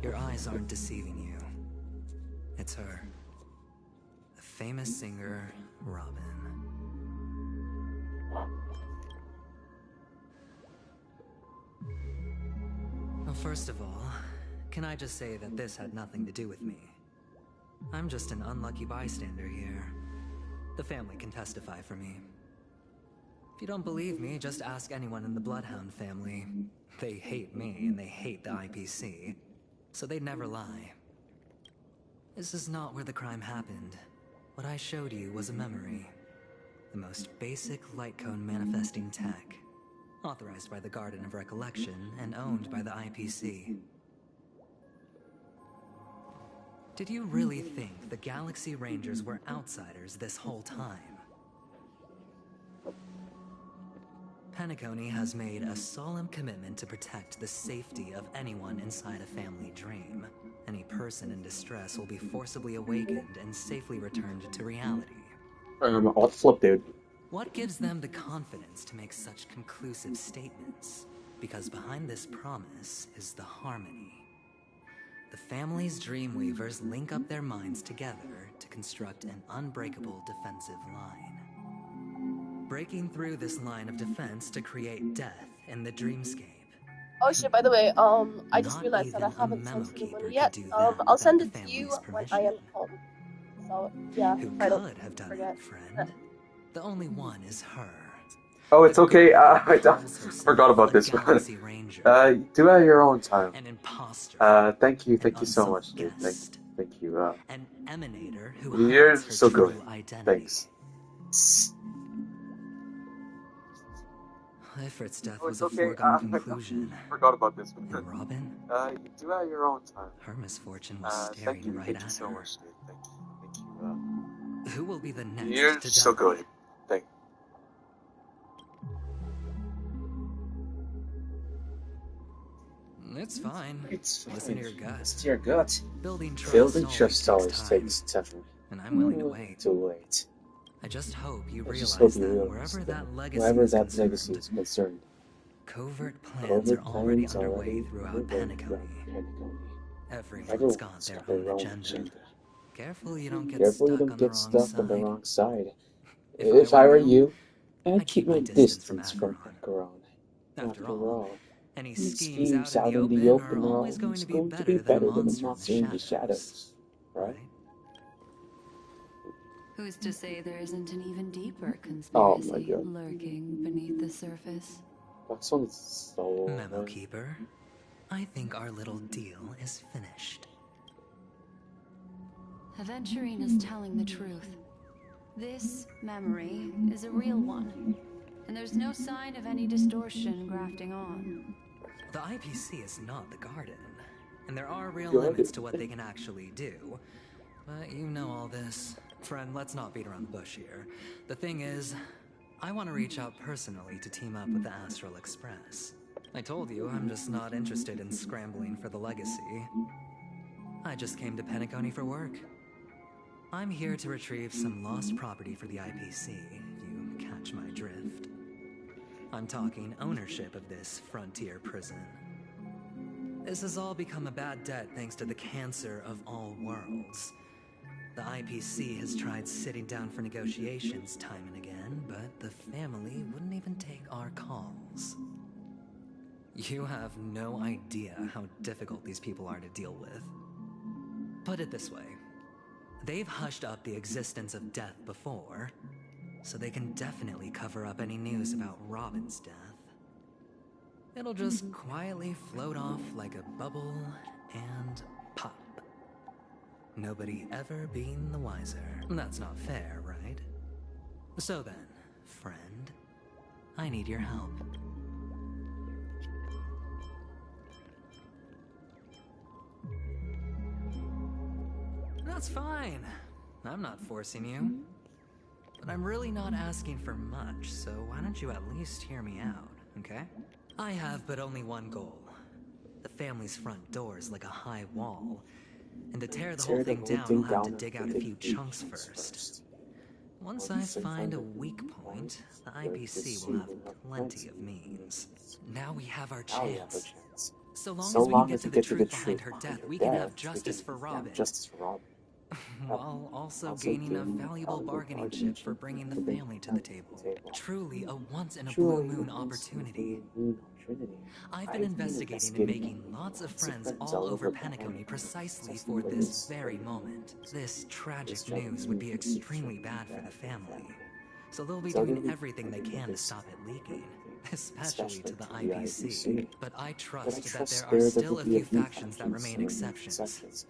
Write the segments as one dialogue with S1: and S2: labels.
S1: Your eyes aren't deceiving you. It's her. The famous singer, Robin. Well, first of all, can I just say that this had nothing to do with me? I'm just an unlucky bystander here. The family can testify for me. If you don't believe me, just ask anyone in the Bloodhound family. They hate me and they hate the IPC, so they'd never lie. This is not where the crime happened. What I showed you was a memory. The most basic light cone manifesting tech. Authorized by the Garden of Recollection and owned by the IPC. Did you really think the Galaxy Rangers were outsiders this whole time? Penacony has made a solemn commitment to protect the safety of anyone inside a family dream. Any person in distress will be forcibly awakened and safely returned to reality.
S2: I'll flip, dude.
S1: What gives them the confidence to make such conclusive statements? Because behind this promise is the harmony. The family's Dreamweavers link up their minds together to construct an unbreakable defensive line. Breaking through this line of defense to create death in the dreamscape.
S3: Oh shit, by the way, I just realized that I haven't sent you the money yet. I'll send it to you when I am home. So, yeah,
S1: Who
S3: I don't
S1: could have done
S3: forget.
S1: it, friend? The only one is her.
S2: Oh, it's okay. I
S1: Calls herself
S2: forgot about
S1: a
S2: this one.
S1: Galaxy Ranger.
S2: Do it at your own time.
S1: An imposter.
S2: Thank you
S1: An
S2: so
S1: unsung
S2: much, dude.
S1: guest.
S2: Thank you.
S1: An emanator who
S2: You're
S1: hides her
S2: so
S1: true
S2: good.
S1: identity.
S2: Thanks.
S1: Ifrit's death
S2: Oh,
S1: was
S2: it's
S1: a
S2: okay.
S1: foregone conclusion.
S2: Forgot about this one.
S1: And Robin?
S2: Do it at your own time.
S1: Her misfortune was staring right at her.
S2: Thank you so much, dude. Thank you.
S1: Who will be the next
S2: You're
S1: to
S2: so
S1: die?
S2: good. Thank you.
S1: It's fine.
S4: It's fine.
S1: Listen to your gut.
S4: Listen to your gut.
S1: Building
S4: Trust always takes time.
S1: And I'm willing to wait.
S4: To wait.
S1: I just hope you
S4: I just
S1: realize
S4: hope you
S1: that
S4: realize
S1: wherever that legacy is
S4: concerned,
S1: covert plans are already underway throughout Penacony. Everyone's got their own agenda. Careful you don't get stuck on the wrong side.
S4: If I were you, I'd keep my distance from Acheron.
S1: After all, any
S4: schemes out in the open are always going to be better than a monster in the shadows, right?
S5: Who's to say there isn't an even deeper
S4: Oh my
S5: conspiracy
S4: God.
S5: lurking beneath the surface?
S4: That sounds so...
S1: Memo Keeper, I think our little deal is finished.
S5: Aventurine is telling the truth. This memory is a real one, and there's no sign of any distortion grafting on.
S1: The IPC is not the Garden, and there are real
S4: Good.
S1: limits to what they can actually do. But you know all this. Friend, let's not beat around the bush here. The thing is, I want to reach out personally to team up with the Astral Express. I told you I'm just not interested in scrambling for the legacy. I just came to Penacony for work. I'm here to retrieve some lost property for the IPC, if you catch my drift. I'm talking ownership of this frontier prison. This has all become a bad debt thanks to the cancer of all worlds. The IPC has tried sitting down for negotiations time and again, but the family wouldn't even take our calls. You have no idea how difficult these people are to deal with. Put it this way. They've hushed up the existence of death before, so they can definitely cover up any news about Robin's death. It'll just quietly float off like a bubble and pop. Nobody ever being the wiser. That's not fair, right? So then, friend, I need your help. That's fine. I'm not forcing you. But I'm really not asking for much, so why don't you at least hear me out, okay? I have but only one goal. The family's front door is like a high wall, and to tear the whole thing down, I'll have to dig out a few chunks first. Once I find a weak point, the IPC will have plenty of means. Now we have our chance. So long as we get to the truth behind her death, we can have justice for Robin. While also gaining a valuable bargaining chip for bringing the family to the table. Truly a once-in-a-blue-moon opportunity. I've been investigating and making lots of friends all over Penacony precisely for this very moment. This tragic news would be extremely bad for the family. So they'll be doing everything they can to stop it leaking, especially to the IPC. But I trust that there are still a few factions that remain exceptions.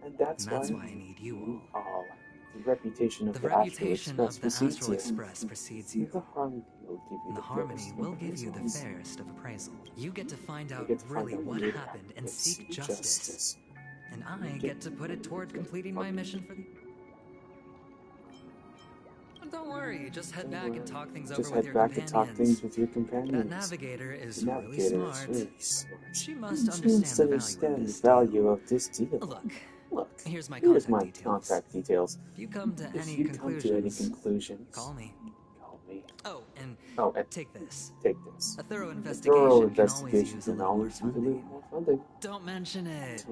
S4: And that's
S1: why I need you all.
S4: The reputation of the Astral Express precedes you.
S1: The Harmony will give you the fairest of appraisal. You get to find out really what happened and seek justice. And I get to put it toward completing my mission for the... Don't worry, just head back and talk things over with your companions. That navigator is really smart. She must understand the value of this deal. Look, here's my contact details. If you come to any conclusions, call me. Oh, and take this. A thorough investigation can always use a little more funding. Don't mention it.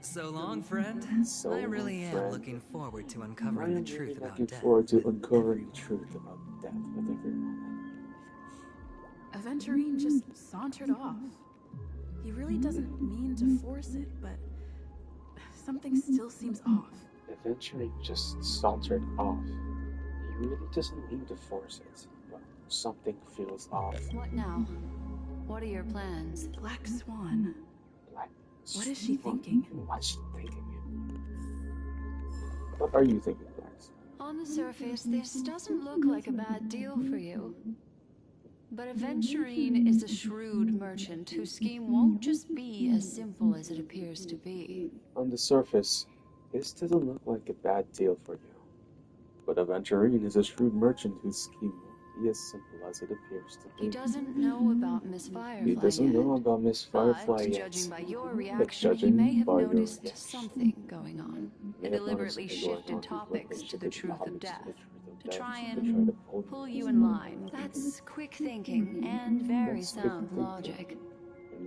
S1: So long, friend. I really am looking forward to uncovering the truth about death.
S6: Aventurine just sauntered off. He really doesn't mean to force it, but something still seems off.
S4: Aventurine just sauntered off. He really doesn't mean to force it, but something feels off.
S5: What now? What are your plans?
S6: Black Swan. What is she thinking?
S4: What's she thinking? What are you thinking, Max?
S5: On the surface, this doesn't look like a bad deal for you. But Aventurine is a shrewd merchant whose scheme won't just be as simple as it appears to be.
S4: On the surface, this doesn't look like a bad deal for you. But Aventurine is a shrewd merchant whose scheme won't be as simple as it appears to be.
S5: He doesn't know about Miss Firefly
S4: He doesn't know about Miss Firefly
S5: yet. Judging by your reaction, he may have noticed something going on. And deliberately shifted topics to the truth of death. To try and pull you in line. That's quick thinking and very sound logic.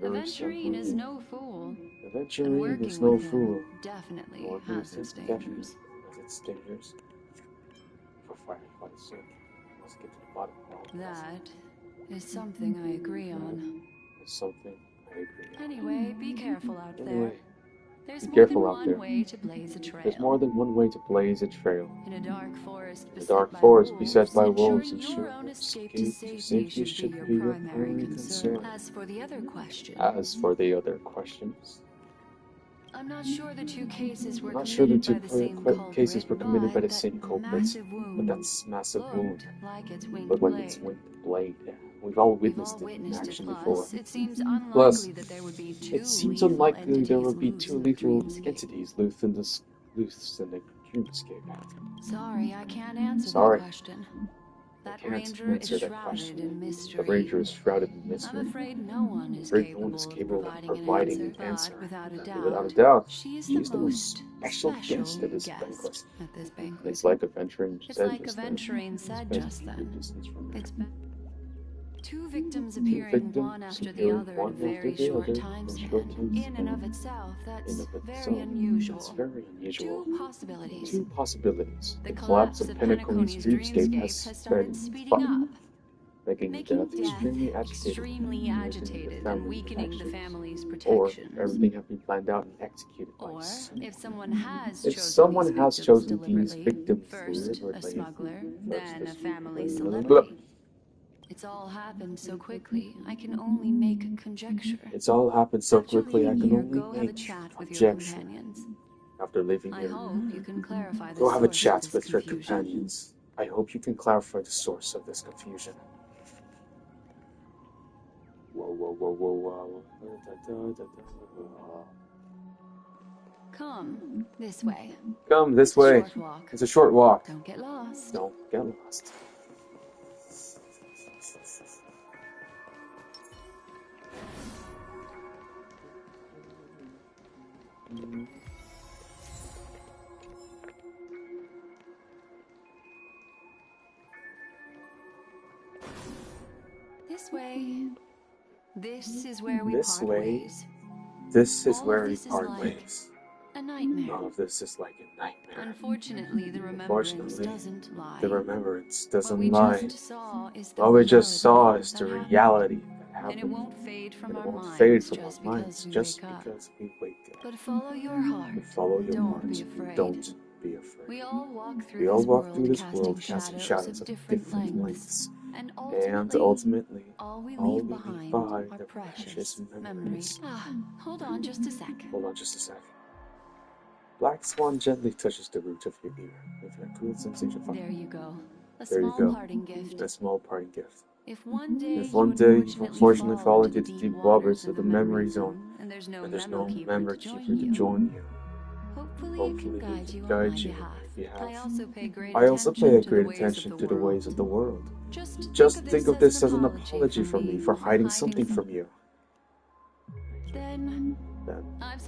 S5: Aventurine is no fool.
S4: Aventurine is no fool.
S5: Definitely has its dangers.
S4: For Firefly's sake, we must get to the bottom of all this.
S5: That is something I agree on.
S4: It's something I agree on.
S5: Anyway, be careful out there. There's
S4: Be
S5: more
S4: careful
S5: than
S4: out
S5: one
S4: there.
S5: way to blaze a trail.
S4: There's more than one way to blaze a trail.
S5: In a dark forest
S4: beset by wolves,
S5: ensuring your own escape to
S4: safety
S5: safety should be your primary concern. As for the other questions, I'm not sure the two cases were committed by the same culprit,
S4: but that massive wound
S5: looked
S4: like its winged blade. We've all witnessed it in action before.
S5: It seems
S4: Plus,
S5: unlikely that there would be two
S4: lethal entities loose in the dreamscape.
S5: Sorry, I can't answer that question. That ranger is shrouded in mystery.
S4: The ranger is shrouded in mystery.
S5: I'm afraid no one is capable of providing an answer, but without a
S4: doubt,
S5: she is the most special guest at this banquet.
S4: It's like Aventurine
S5: said just then. It's two victims appearing one after the other in a very short time span. In and of itself, that's very unusual. Two possibilities. The collapse of Penacony's dreamscape has started speeding up, making death extremely agitated and weakening the family's protections.
S4: Or everything has been planned out and executed.
S5: Or if someone has chosen these victims
S4: first
S5: a smuggler, then a family celebrity. It's all happened so quickly, I can only make conjecture. Go have a chat with your companions.
S4: After leaving
S5: I
S4: here,
S5: hope you can clarify the
S4: go have a
S5: source
S4: chat
S5: of this
S4: with your
S5: confusion.
S4: companions. I hope you can clarify the source of this confusion. Whoa.
S5: Come this way.
S4: Come this way.
S5: Short walk.
S4: It's a short walk.
S5: Don't get lost.
S4: Don't get lost.
S5: This way. This is where we
S4: This
S5: part
S4: way
S5: ways.
S4: This is
S5: All
S4: where
S5: of
S4: we
S5: this is
S4: part
S5: like
S4: ways.
S5: a nightmare.
S4: All of this is like a nightmare.
S5: Unfortunately, the remembrance doesn't lie.
S4: The remembrance doesn't
S5: What we
S4: lie.
S5: just saw is the
S4: What we just saw is the
S5: reality
S4: reality that
S5: that happened. And it
S4: happened.
S5: won't fade from
S4: And it
S5: our
S4: won't
S5: minds
S4: fade from
S5: just
S4: our minds
S5: because
S4: just
S5: we wake up.
S4: because we wake up.
S5: But follow your heart.
S4: But follow your
S5: Don't
S4: heart.
S5: be afraid.
S4: Don't be afraid.
S5: We all walk through
S4: We all
S5: this
S4: walk
S5: world
S4: through this
S5: casting
S4: world casting shadows of
S5: different
S4: lengths.
S5: And
S4: And
S5: ultimately,
S4: ultimately,
S5: all we
S4: all
S5: leave
S4: we
S5: behind
S4: leave behind
S5: are
S4: are
S5: precious memories.
S4: memories.
S5: Hold on just a sec.
S4: Hold on just a sec. Black Swan gently touches the root of your ear with her cool sensation.
S5: There you go. A
S4: There you
S5: small
S4: go.
S5: parting gift.
S4: A small parting gift.
S5: If one day
S4: you unfortunately fall into the deep waters of the memory zone,
S5: and there's no
S4: memory
S5: memory
S4: keeper
S5: keeper
S4: to join you,
S5: hopefully he can guide you on my behalf. I also pay great attention to the ways of the world.
S4: Just think of this as an apology from me for hiding something from you.
S5: Then I have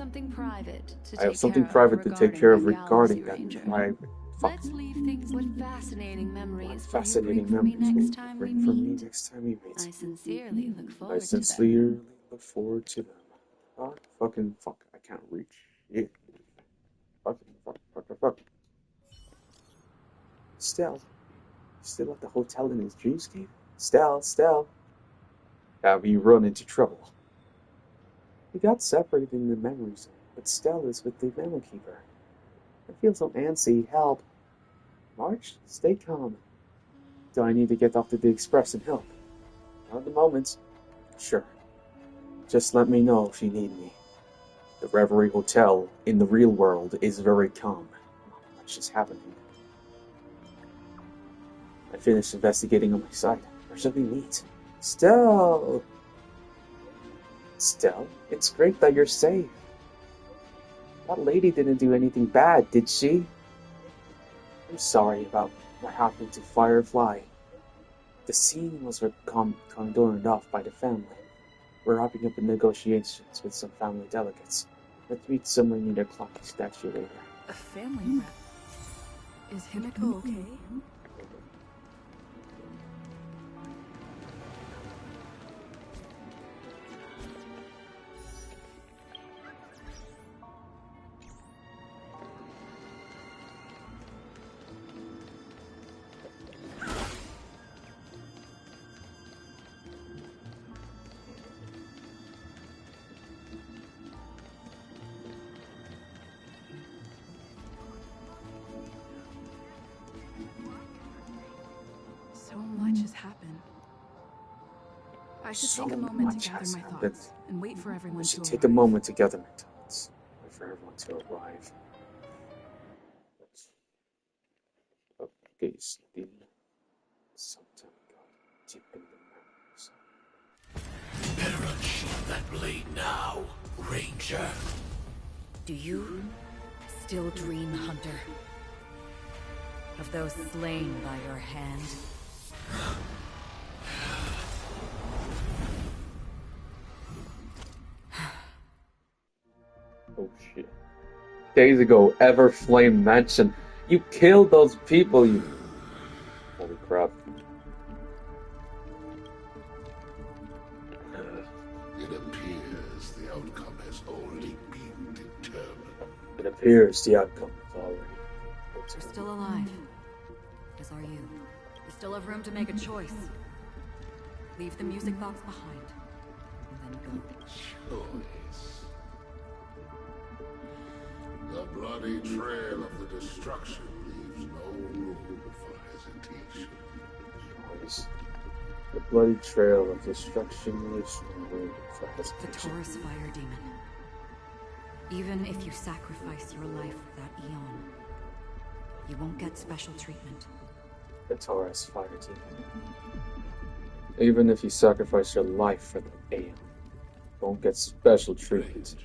S5: something private
S4: to take care of regarding that private.
S5: Let's leave things with fascinating memories for
S4: Fascinating
S5: you
S4: memories
S5: next time we meet.
S4: Next time we meet.
S5: I sincerely look
S4: I
S5: forward to
S4: sincerely look forward to them. Oh, fucking fuck. I can't reach. Yeah. Fuck. Stell. Still at the hotel in his dreamscape? Stell. Have you run into trouble? We got separated in the memory zone, but Stell is with the memory keeper. I feel so antsy. Help. March, stay calm. Do I need to get off to the express and help? Not at the moment. Sure. Just let me know if you need me. The Reverie Hotel in the real world is very calm. Not much is happening. I finished investigating on my side. Where should we meet? Stell, it's great that you're safe. That lady didn't do anything bad, did she? I'm sorry about what happened to Firefly. The scene was condoned off by the family. We're wrapping up the negotiations with some family delegates. Let's meet somewhere near the clock statue later.
S6: A family rep. Is Himiko okay? So much has happened. I should take a moment to gather my thoughts and wait for everyone to arrive.
S4: Take a moment to gather my thoughts. Wait for everyone to arrive. Okay, still sometime got deep in the memories.
S7: Better unsheath that blade now, Ranger.
S8: Do you still dream, Hunter? Of those slain by your hand?
S4: Oh shit. Days ago, Everflame Mansion. You killed those people, you... Holy crap.
S7: It appears the outcome has already been determined.
S8: You're still alive. As are you. You still have room to make a choice. Leave the music box behind. And then go.
S7: Choice. The bloody trail of the destruction leaves no room for hesitation.
S4: Choice. The bloody trail of destruction leaves no room for
S8: The
S4: hesitation.
S8: Taurus Fire Demon. Even if you sacrifice your life for that Eon, you won't get special treatment.
S4: The Taurus Fire Demon. Even if you sacrifice your life for the Aeon, won't get special treatment.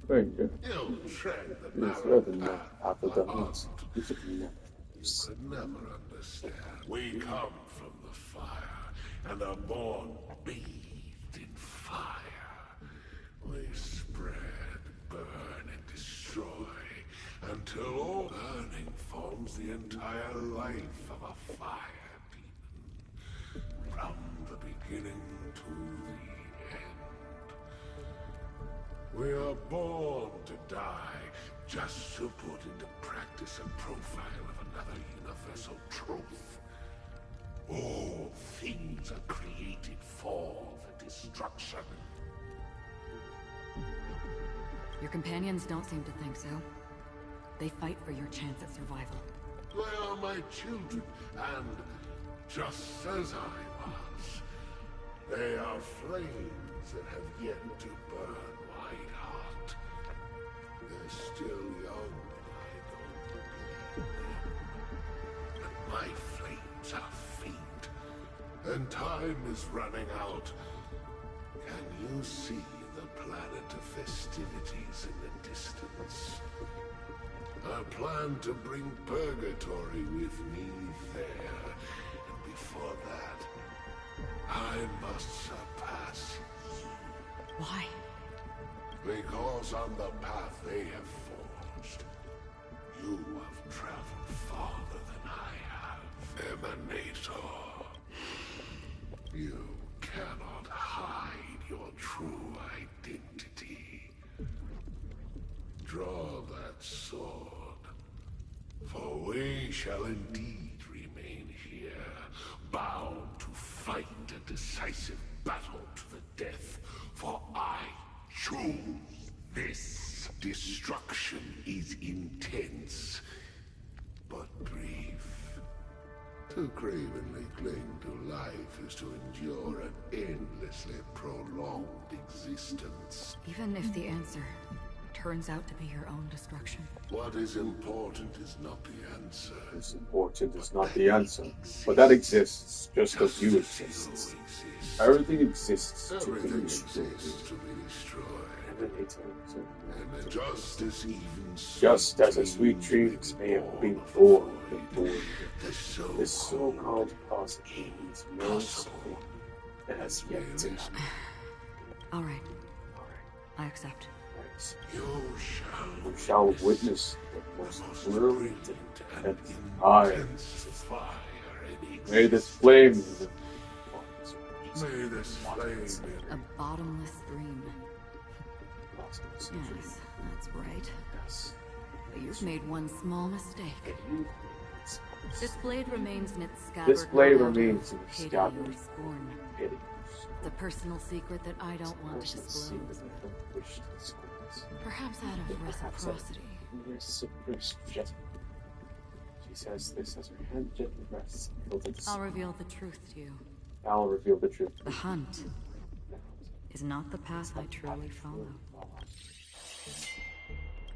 S4: Ranger.
S7: You'll tread the
S4: Rather
S7: narrow
S4: not
S7: path
S4: after
S7: of
S4: the
S7: the
S4: hunt.
S7: hunt.
S4: You should never
S7: You
S4: use.
S7: could never understand. We come from the fire and are born bathed in fire. We spread, burn, and destroy until all burning forms the entire life of a fire demon. From the beginning to the end. We are born to die, just to put into practice a profile of another universal truth. All things are created for the destruction.
S8: Your companions don't seem to think so. They fight for your chance at survival.
S7: They are my children, and just as I was, they are flames that have yet to burn Whiteheart. They're still young, and I don't believe them. But my flames are faint, and time is running out. Can you see the planet of festivities in the distance? I plan to bring Purgatory with me there, and before that, I must surpass you.
S8: Why?
S7: Because on the path they have forged, you have traveled farther than I have, Emanator. You cannot hide your true identity. Draw that sword, for we shall indeed remain here, bound to fight a decisive battle to the death, for I choose this. Destruction is intense, but brief. To cravenly cling to life is to endure an endlessly prolonged existence.
S8: Even if the answer turns out to be your own destruction.
S7: What is important is not the answer.
S4: What's important is not the answer, but that exists just as you exist. Everything exists to be destroyed.
S7: And
S4: just as a sweet dreams may have been born before, this so-called possibility is merciful and has yet to happen.
S8: All right. I accept.
S7: You
S4: shall witness the most brilliant and fire. May this flame
S8: a bottomless stream. Yes, that's right.
S4: Yes.
S8: But you've made one small mistake. This blade remains in its scabbard.
S4: This blade remains in its scabbard.
S8: Pity. The personal secret that I don't want to disclose. Perhaps out of reciprocity.
S4: She says this as her hand gently rests.
S8: I'll reveal the truth to you.
S4: I'll reveal the truth.
S8: The hunt is not the path I truly follow.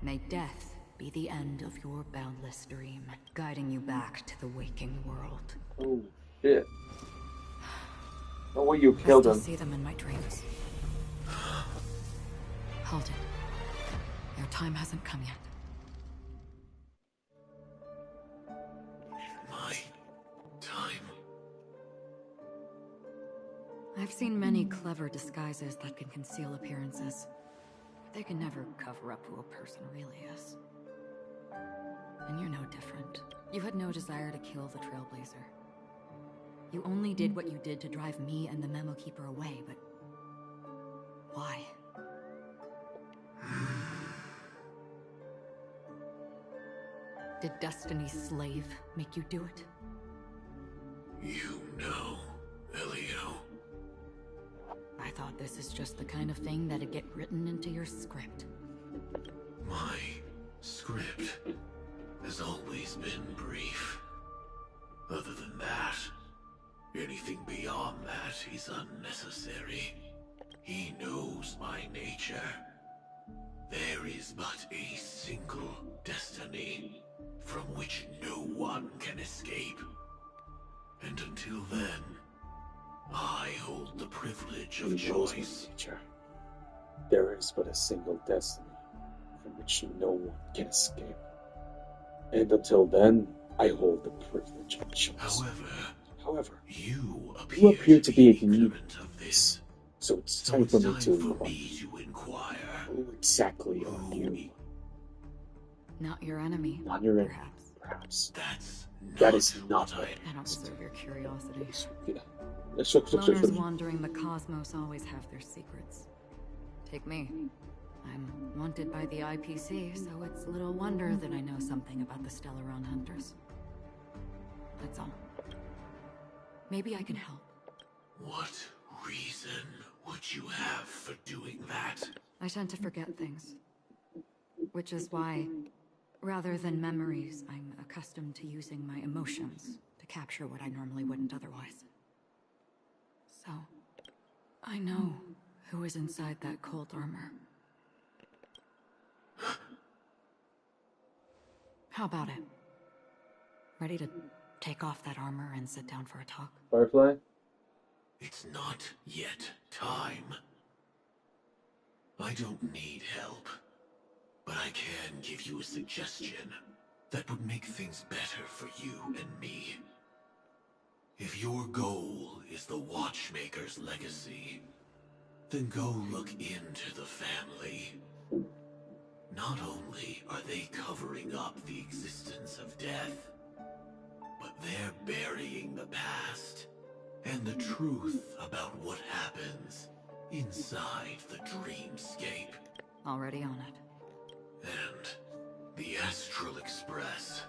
S8: May death be the end of your boundless dream, guiding you back to the waking world.
S4: Oh, shit. No way you killed them.
S8: I still see them in my dreams. Hold it. Your time hasn't come yet.
S7: My time.
S8: I've seen many clever disguises that can conceal appearances. They can never cover up who a person really is. And you're no different. You had no desire to kill the Trailblazer. You only did what you did to drive me and the Memo Keeper away, but... why? Did Destiny's slave make you do it?
S7: You know, Elio.
S8: I thought this is just the kind of thing that'd get written into your script.
S7: My script has always been brief. Other than that, anything beyond that is unnecessary. He knows my nature. There is but a single destiny from which no one can escape. And until then, I hold the privilege of choice.
S4: There is but a single destiny from which no one can escape. And until then, I hold the privilege of choice. However, you appear to be ignorant of this. So it's time for me to
S7: inquire.
S4: Who exactly are you?
S8: Not your enemy.
S4: Not your enemy, perhaps. That is not
S8: I don't deserve your curiosity.
S4: Yeah.
S8: Loners wandering the cosmos always have their secrets. Take me. I'm wanted by the IPC, so it's little wonder that I know something about the Stellaron hunters. That's all. Maybe I can help.
S7: What reason would you have for doing that?
S8: I tend to forget things. Which is why, rather than memories, I'm accustomed to using my emotions to capture what I normally wouldn't otherwise. So, I know who is inside that cold armor. How about it? Ready to take off that armor and sit down for a talk?
S4: Firefly?
S7: It's not yet time. I don't need help, but I can give you a suggestion that would make things better for you and me. If your goal is the Watchmaker's legacy, then go look into the family. Not only are they covering up the existence of death, but they're burying the past and the truth about what happens inside the dreamscape.
S8: Already on it.
S7: And the Astral Express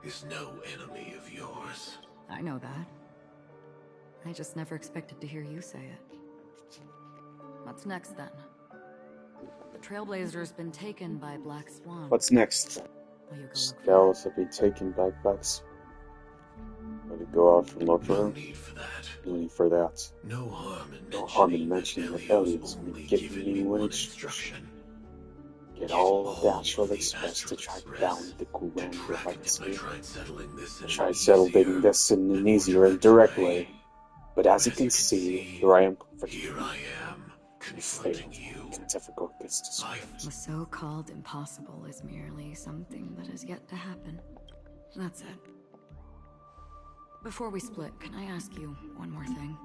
S7: is no enemy of yours.
S8: I know that. I just never expected to hear you say it. What's next then? The Trailblazer's been taken by Black Swan.
S4: What's next?
S8: Will you go look
S4: Scales have been taken by Black Swan. Will we go out and look for
S7: No
S4: him?
S7: need for that.
S4: No need for that.
S7: No harm in
S4: No harm in
S7: mentioning
S4: mentioning
S7: that
S4: that Elliot's been giving me one instruction. Get all of the Astral Express to track down the Kuran if I can see it. I tried settling this in an easier and direct way, but as you can see, here I am
S7: Here I am, confronting you.
S4: Can't ever go against the script.
S8: The so-called impossible is merely something that has yet to happen. That's it. Before we split, can I ask you one more thing?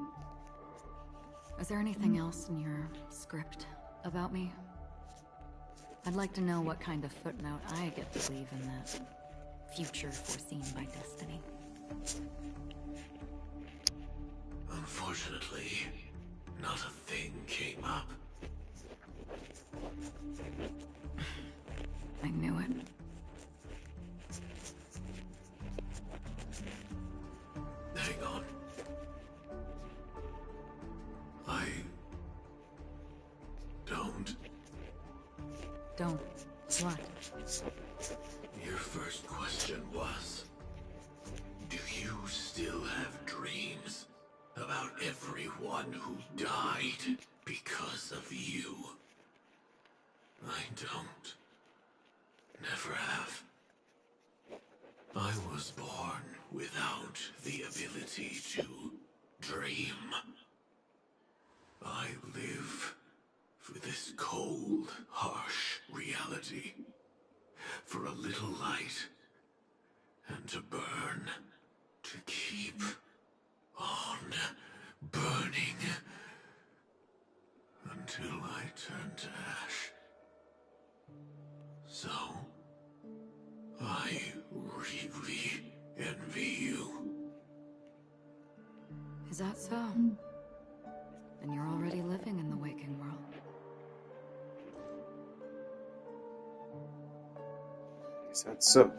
S8: Is there anything else in your script about me? I'd like to know what kind of footnote I get to leave in that future foreseen by destiny.
S7: Unfortunately, not a thing came up.
S8: I knew it.
S7: Hang on. I
S8: Don't. What?
S7: Your first question was, do you still have dreams about everyone who died because of you? I don't. Never have. I was born without the ability to dream. I live for this cold, harsh reality. For a little light, and to burn, to keep on burning, until I turn to ash. So, I really envy you.
S8: Is that so? Then you're already living in the waking world.
S4: Is that so?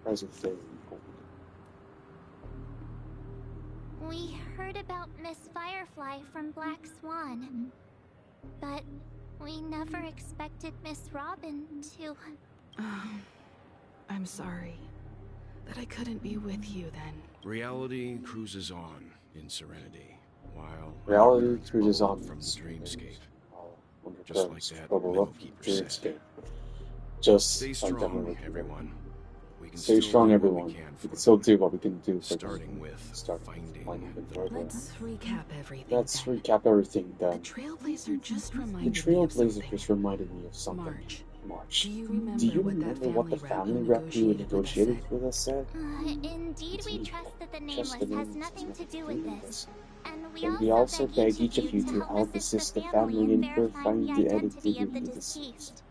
S4: Present day.
S9: We heard about Miss Firefly from Black Swan, but we never expected Miss Robin to...
S6: I'm sorry that I couldn't be with you then.
S10: Reality cruises on in serenity, while
S4: Reality cruises on
S10: from the dreamscape.
S4: Just
S10: like that
S4: bubble up
S10: Keeper said.
S4: dreamscape. Just
S10: Stay
S4: like
S10: strong,
S4: that
S10: everyone. We can
S4: Stay
S10: still
S4: strong,
S10: do what
S4: everyone.
S10: We can
S4: We can
S10: for
S4: still do what we can do. For
S10: starting with finding the
S6: Let's recap everything.
S4: Let's
S6: then.
S4: recap everything
S6: The
S4: then.
S6: Trailblazer just
S4: The
S6: reminded me of
S4: Trailblazer
S6: something.
S4: just reminded me of something.
S6: March. Do you
S4: Do you
S6: remember
S4: remember what the family rep who negotiated with us said?
S9: Indeed, we trust that the Nameless has nothing to do with this.
S4: And we also beg each of you to help assist the family in verifying the identity of the deceased.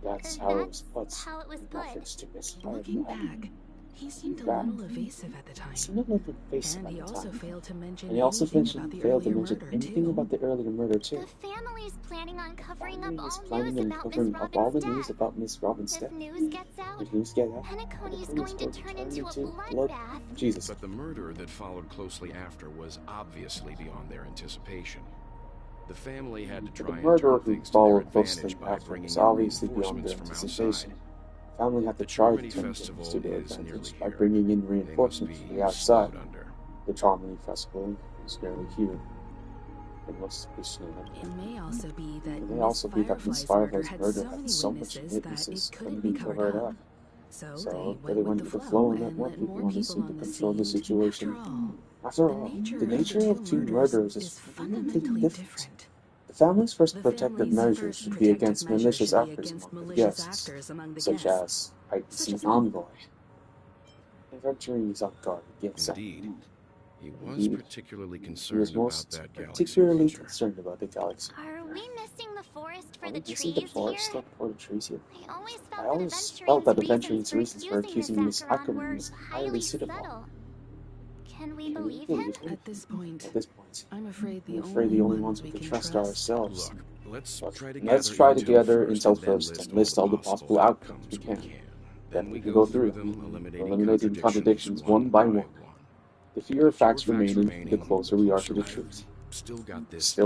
S4: That's how it was put in reference to Miss
S6: Looking
S4: Firefly.
S6: back, He seemed a little evasive at the time.
S4: And
S6: he also failed to mention
S4: And he also
S6: anything about the earlier murder,
S4: anything
S6: too.
S4: about the earlier murder, too.
S9: The family's planning on covering
S4: Family
S9: up
S4: is
S9: all
S4: planning
S9: news
S4: on
S9: about
S4: covering
S9: Miss
S4: up all the
S9: Robin's
S4: news
S9: death.
S4: about Miss Robin's death.
S9: If news gets out,
S4: If news get out,
S9: Penacony's
S4: Penacony's
S9: going to turn into a bloodbath.
S4: Jesus.
S10: But the murder that followed closely after was obviously beyond their anticipation. The family had to try and turn things to their advantage by bringing in
S4: obviously beyond
S10: reinforcements
S4: their
S10: from
S4: anticipation.
S10: outside.
S4: The family had to
S10: The
S4: try to
S10: Charmony
S4: turn
S10: Festival
S4: things to their
S10: is
S4: advantage
S10: nearly
S4: by
S10: here.
S4: bringing in
S10: They must
S4: reinforcements
S10: be
S4: from the outside.
S10: snowed under.
S4: The Charmony Festival is nearly here. It must be snowed under.
S6: It may also be that
S4: It may also be that Miss
S6: Firefly's
S4: Firefly's
S6: murder
S4: murder
S6: had
S4: so much
S6: witnesses
S4: witnesses
S6: that it couldn't
S4: be
S6: be
S4: covered
S6: covered
S4: up.
S6: up. So
S4: they went with the flow and let more people on the scene to control the situation. After all, the nature of two murders is fundamentally different. The family's first protective measures should be against malicious actors among the guests, such as Pike's envoy. Adventuring is on guard against that.
S10: Indeed. He was particularly
S4: He
S10: concerned
S4: was
S10: about
S4: most
S10: that galaxy
S4: particularly
S10: creature.
S4: concerned about the galaxy.
S9: Are we missing the forest for
S4: Are
S9: the
S4: we missing
S9: trees
S4: the forest
S9: here?
S4: for the trees here?
S9: I
S4: I always felt that Adventuring's reasons for accusing Miss Ackerman
S9: were
S4: was highly suitable.
S9: subtle. Can we
S4: Can we
S9: believe him?
S6: At this point,
S4: I'm
S6: afraid the
S4: only ones we can trust are ourselves.
S10: Look, let's try
S4: Let's together intel first and list all the possible outcomes we can. Then we can go through them, eliminating contradictions one by one. The fewer facts remaining, the closer we are to the truth.
S10: Still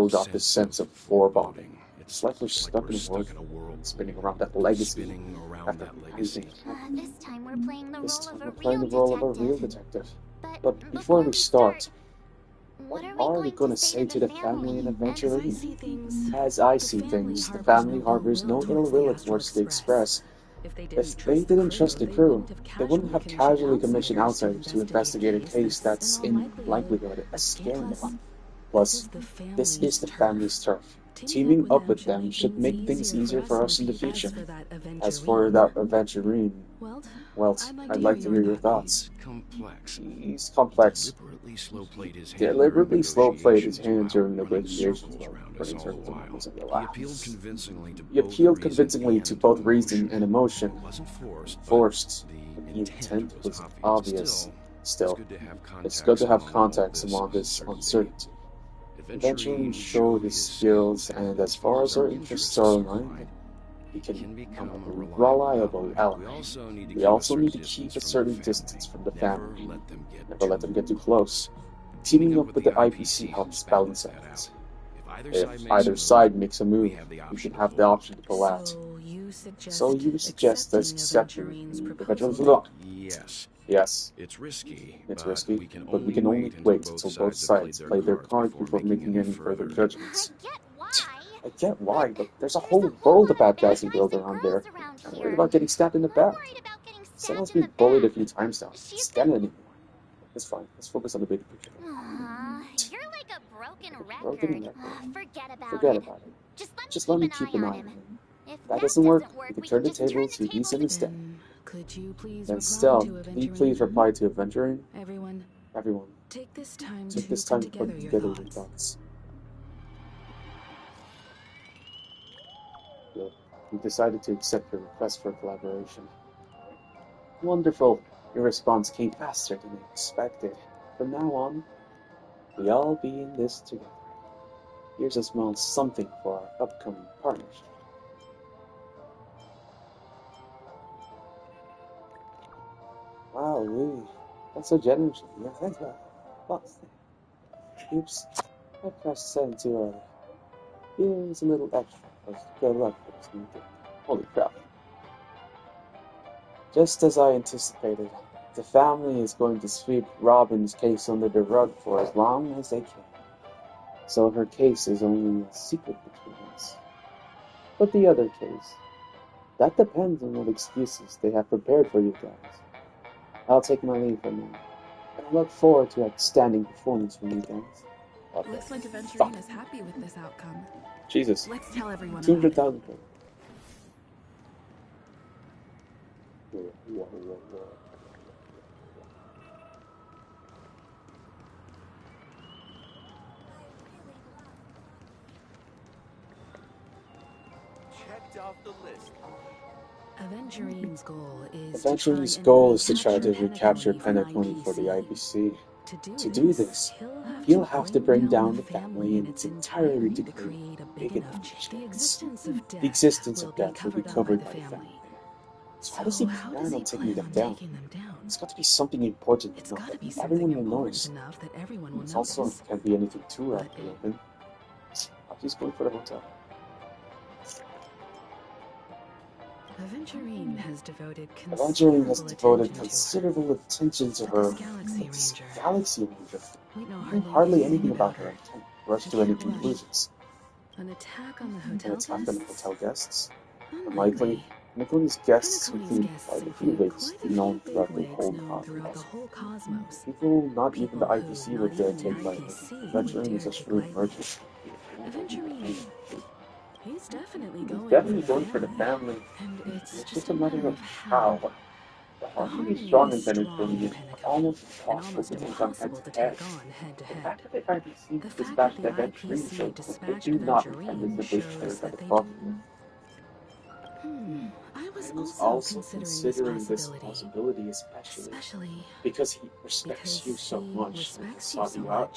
S10: got
S4: this sense of foreboding. It's like we're stuck in a world, spinning around that legacy.
S9: This time we're playing the
S4: role of a real detective. But before we start, what are we going to say to the family in Adventuring? As I see things, the family harbors no ill will towards the Express. If they didn't trust the crew, they wouldn't have casually commissioned outsiders to investigate a case that's in likelihood a scandal. Plus, this is the family's turf. Teaming up with them should make things easier for us in the future. As for that Adventurine, well, I'd like to hear your thoughts. He's complex. Deliberately slow-played his hand during negotiations He appealed convincingly to both reason and emotion. Forced. The intent was obvious. Still, it's good to have context among this uncertainty. Adventuring showed his skills, and as far as our interests are aligned, he can become a reliable ally. We also need to keep a certain distance from the family. Never let them get too close. Teaming up with the IPC helps balance things. If either side makes a move, we can have the option to pull out. So you suggest us accepting the veteran's law? Yes. It's risky, but we can only wait until both sides play their cards before making any further judgments. I get why, but there's a whole world of bad guys and girls around there. I'm worried about getting stabbed in the back. Someone's been bullied a few times now. It's getting anymore. It's fine. Let's focus on the big picture.
S9: You're like a broken record. Forget about it.
S4: Just let me keep an eye on him. If that doesn't work, we can turn the tables to use him instead. Then Stell, can you please reply to Adventuring? Everyone,
S6: take this time
S4: to put together your thoughts. Good. You decided to accept your request for collaboration. Wonderful. Your response came faster than expected. From now on, we all be in this together. Here's a small something for our upcoming partnership. Wow, that's so generous. Yeah, thanks, man. Oops, I pressed send too early. Here's a little extra. Good luck for this new thing. Holy crap. Just as I anticipated, the family is going to sweep Robin's case under the rug for as long as they can. So her case is only a secret between us. But the other case, that depends on what excuses they have prepared for you guys. I'll take my leave for now. And I look forward to outstanding performance from you guys.
S6: Looks like Adventuring is happy with this outcome.
S4: Jesus.
S6: Let's tell everyone.
S4: 200,000.
S11: Checked off the list.
S8: Aventurine's
S4: goal is to try to recapture Penacony for the IBC. To do this, he'll have to bring down the family in its entirety to create a big enough chance. The existence of death will be covered by the family. So how does he plan on taking them down? It's got to be something important enough that everyone will notice. It also can't be anything too out in the open. I'll just go for the hotel.
S8: Aventurine has devoted
S4: considerable attention to her. This Galaxy Ranger. We know hardly anything about her and can't rush to any conclusions.
S8: An attack on the
S4: hotel guests? Unlikely. Penacony's guests include quite a few ways known throughout the whole cosmos. People not even the IPC would dare take lightly. Aventurine is a shrewd merchant.
S8: Aventurine. He's definitely
S4: going for the family. And it's just a matter of how. The harmony is strong in Penacony is almost impossible to take on head to head. The fact that the IPC dispatched Aventurine shows that they do not intend to simply share that property.
S8: I was also considering this possibility,
S4: especially because he respects you so much and has sought you out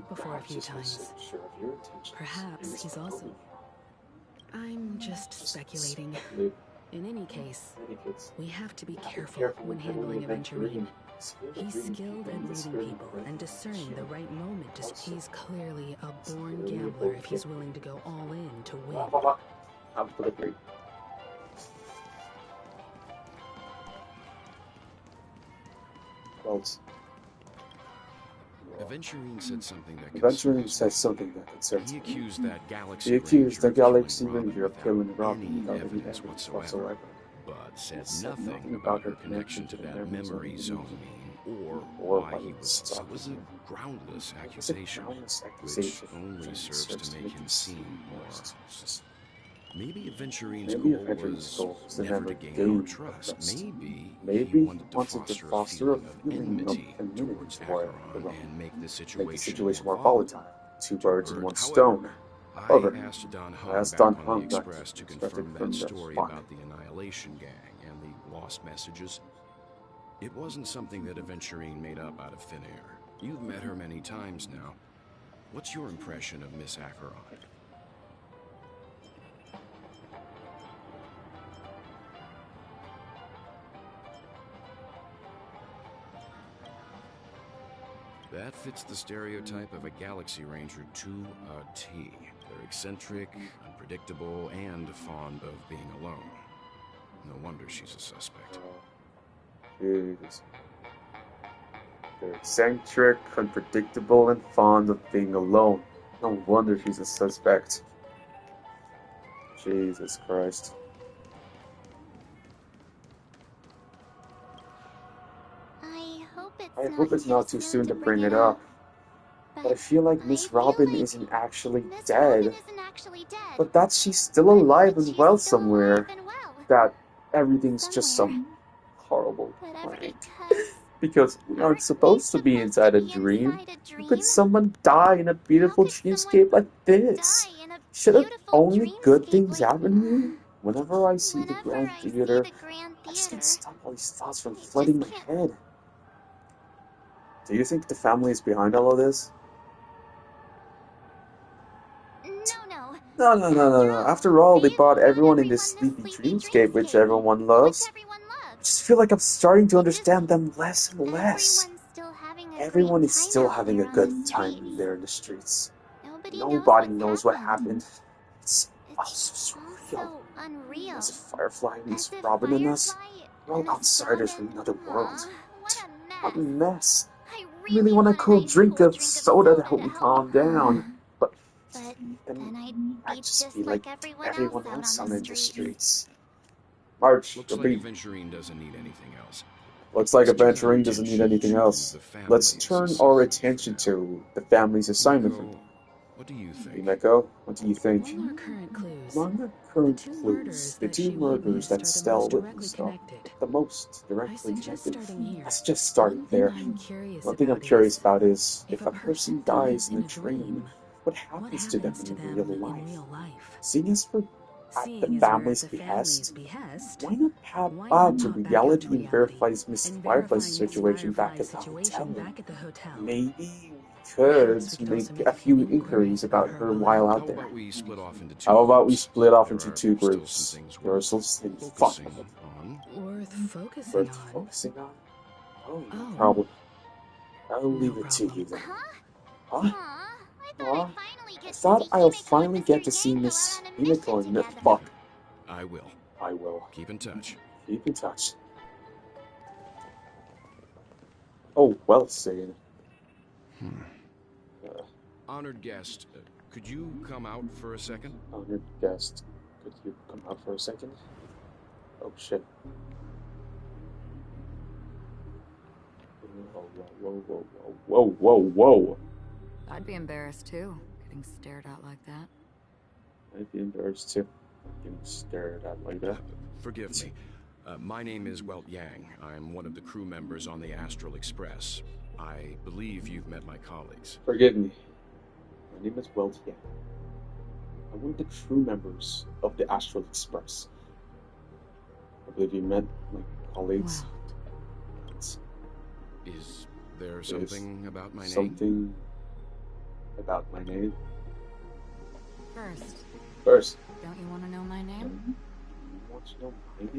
S4: before a few times.
S8: Perhaps he's also... I'm just speculating. In any case, we have to be careful when handling Aventurine. He's skilled at reading people and discerning the right moment. He's clearly a born gambler if he's willing to go all in to win.
S4: Absolutely.
S10: Aventurine said something that
S4: concerns
S10: He accused that
S4: Galaxy Ranger of killing Robin without any evidence whatsoever.
S10: But said nothing about her connection to that memory zone or why he was... It was a groundless accusation, which only serves to make him seem more... Maybe Aventurine's goal was never to gain our trust. Maybe he wanted to foster a feeling of enmity towards Acheron and make the situation more volatile.
S4: Two birds in one stone.
S10: I asked Don Hung back on the Express to confirm that story about the Annihilation Gang and the lost messages. It wasn't something that Aventurine made up out of thin air. You've met her many times now. What's your impression of Miss Acheron? That fits the stereotype of a Galaxy Ranger to a T. They're eccentric, unpredictable, and fond of being alone. No wonder she's a suspect.
S4: They're eccentric, unpredictable, and fond of being alone. No wonder she's a suspect. Jesus Christ. I hope it's not too soon to bring it up. But I feel like Miss Robin isn't actually dead. But that she's still alive and well somewhere. That everything's just some horrible prank. Because we aren't supposed to be inside a dream. How could someone die in a beautiful dreamscape like this? Shouldn't only good things happen here? Whenever I see the Grand Theater, I just can't stop all these thoughts from flooding my head. Do you think the family is behind all of this? No. After all, they brought everyone in this sleepy dreamscape which everyone loves. I just feel like I'm starting to understand them less and less. Everyone is still having a good time there in the streets. Nobody knows what happened. It's all so surreal. As if Firefly meets Robin and us, we're all outsiders from another world. What a mess. I really want a cool drink of soda to help me calm down. But then I'd just be like everyone else on the streets. March,
S10: Looks like Aventurine doesn't need anything else.
S4: Let's turn our attention to the family's assignment.
S10: What do you think?
S4: Himeko, what do you think?
S8: Among
S4: the current clues, the two murders that Stell witnessed are the most directly connected. Let's just start there. One thing I'm curious about is, if a person dies in a dream, what happens to them in real life? Seeing as we're at the family's behest, why not bow to reality and verify Miss Firefly's situation back at the hotel? Maybe we could make a few inquiries about her while out there. How about we split off into two groups? Yourselves and fuck.
S6: Worth focusing on?
S4: Oh, no problem. I'll leave it to you then. Huh? I thought I'll finally get to see Miss Unicorn. Fuck.
S10: I will.
S4: I will.
S10: Keep in touch.
S4: Keep in touch. Oh, well said.
S10: Honored guest, could you come out for a second?
S4: Honored guest, could you come out for a second? Oh shit. Whoa.
S8: I'd be embarrassed too, getting stared at like that.
S4: I'd be embarrassed too, getting stared at like that.
S10: Forgive me. My name is Welt Yang. I'm one of the crew members on the Astral Express. I believe you've met my colleagues.
S4: Forgive me. My name is Welt Yang. I'm one of the crew members of the Astral Express. I believe you met my colleagues.
S10: Is there something about my name?
S4: Something about my name?
S8: First, don't you want to know my name?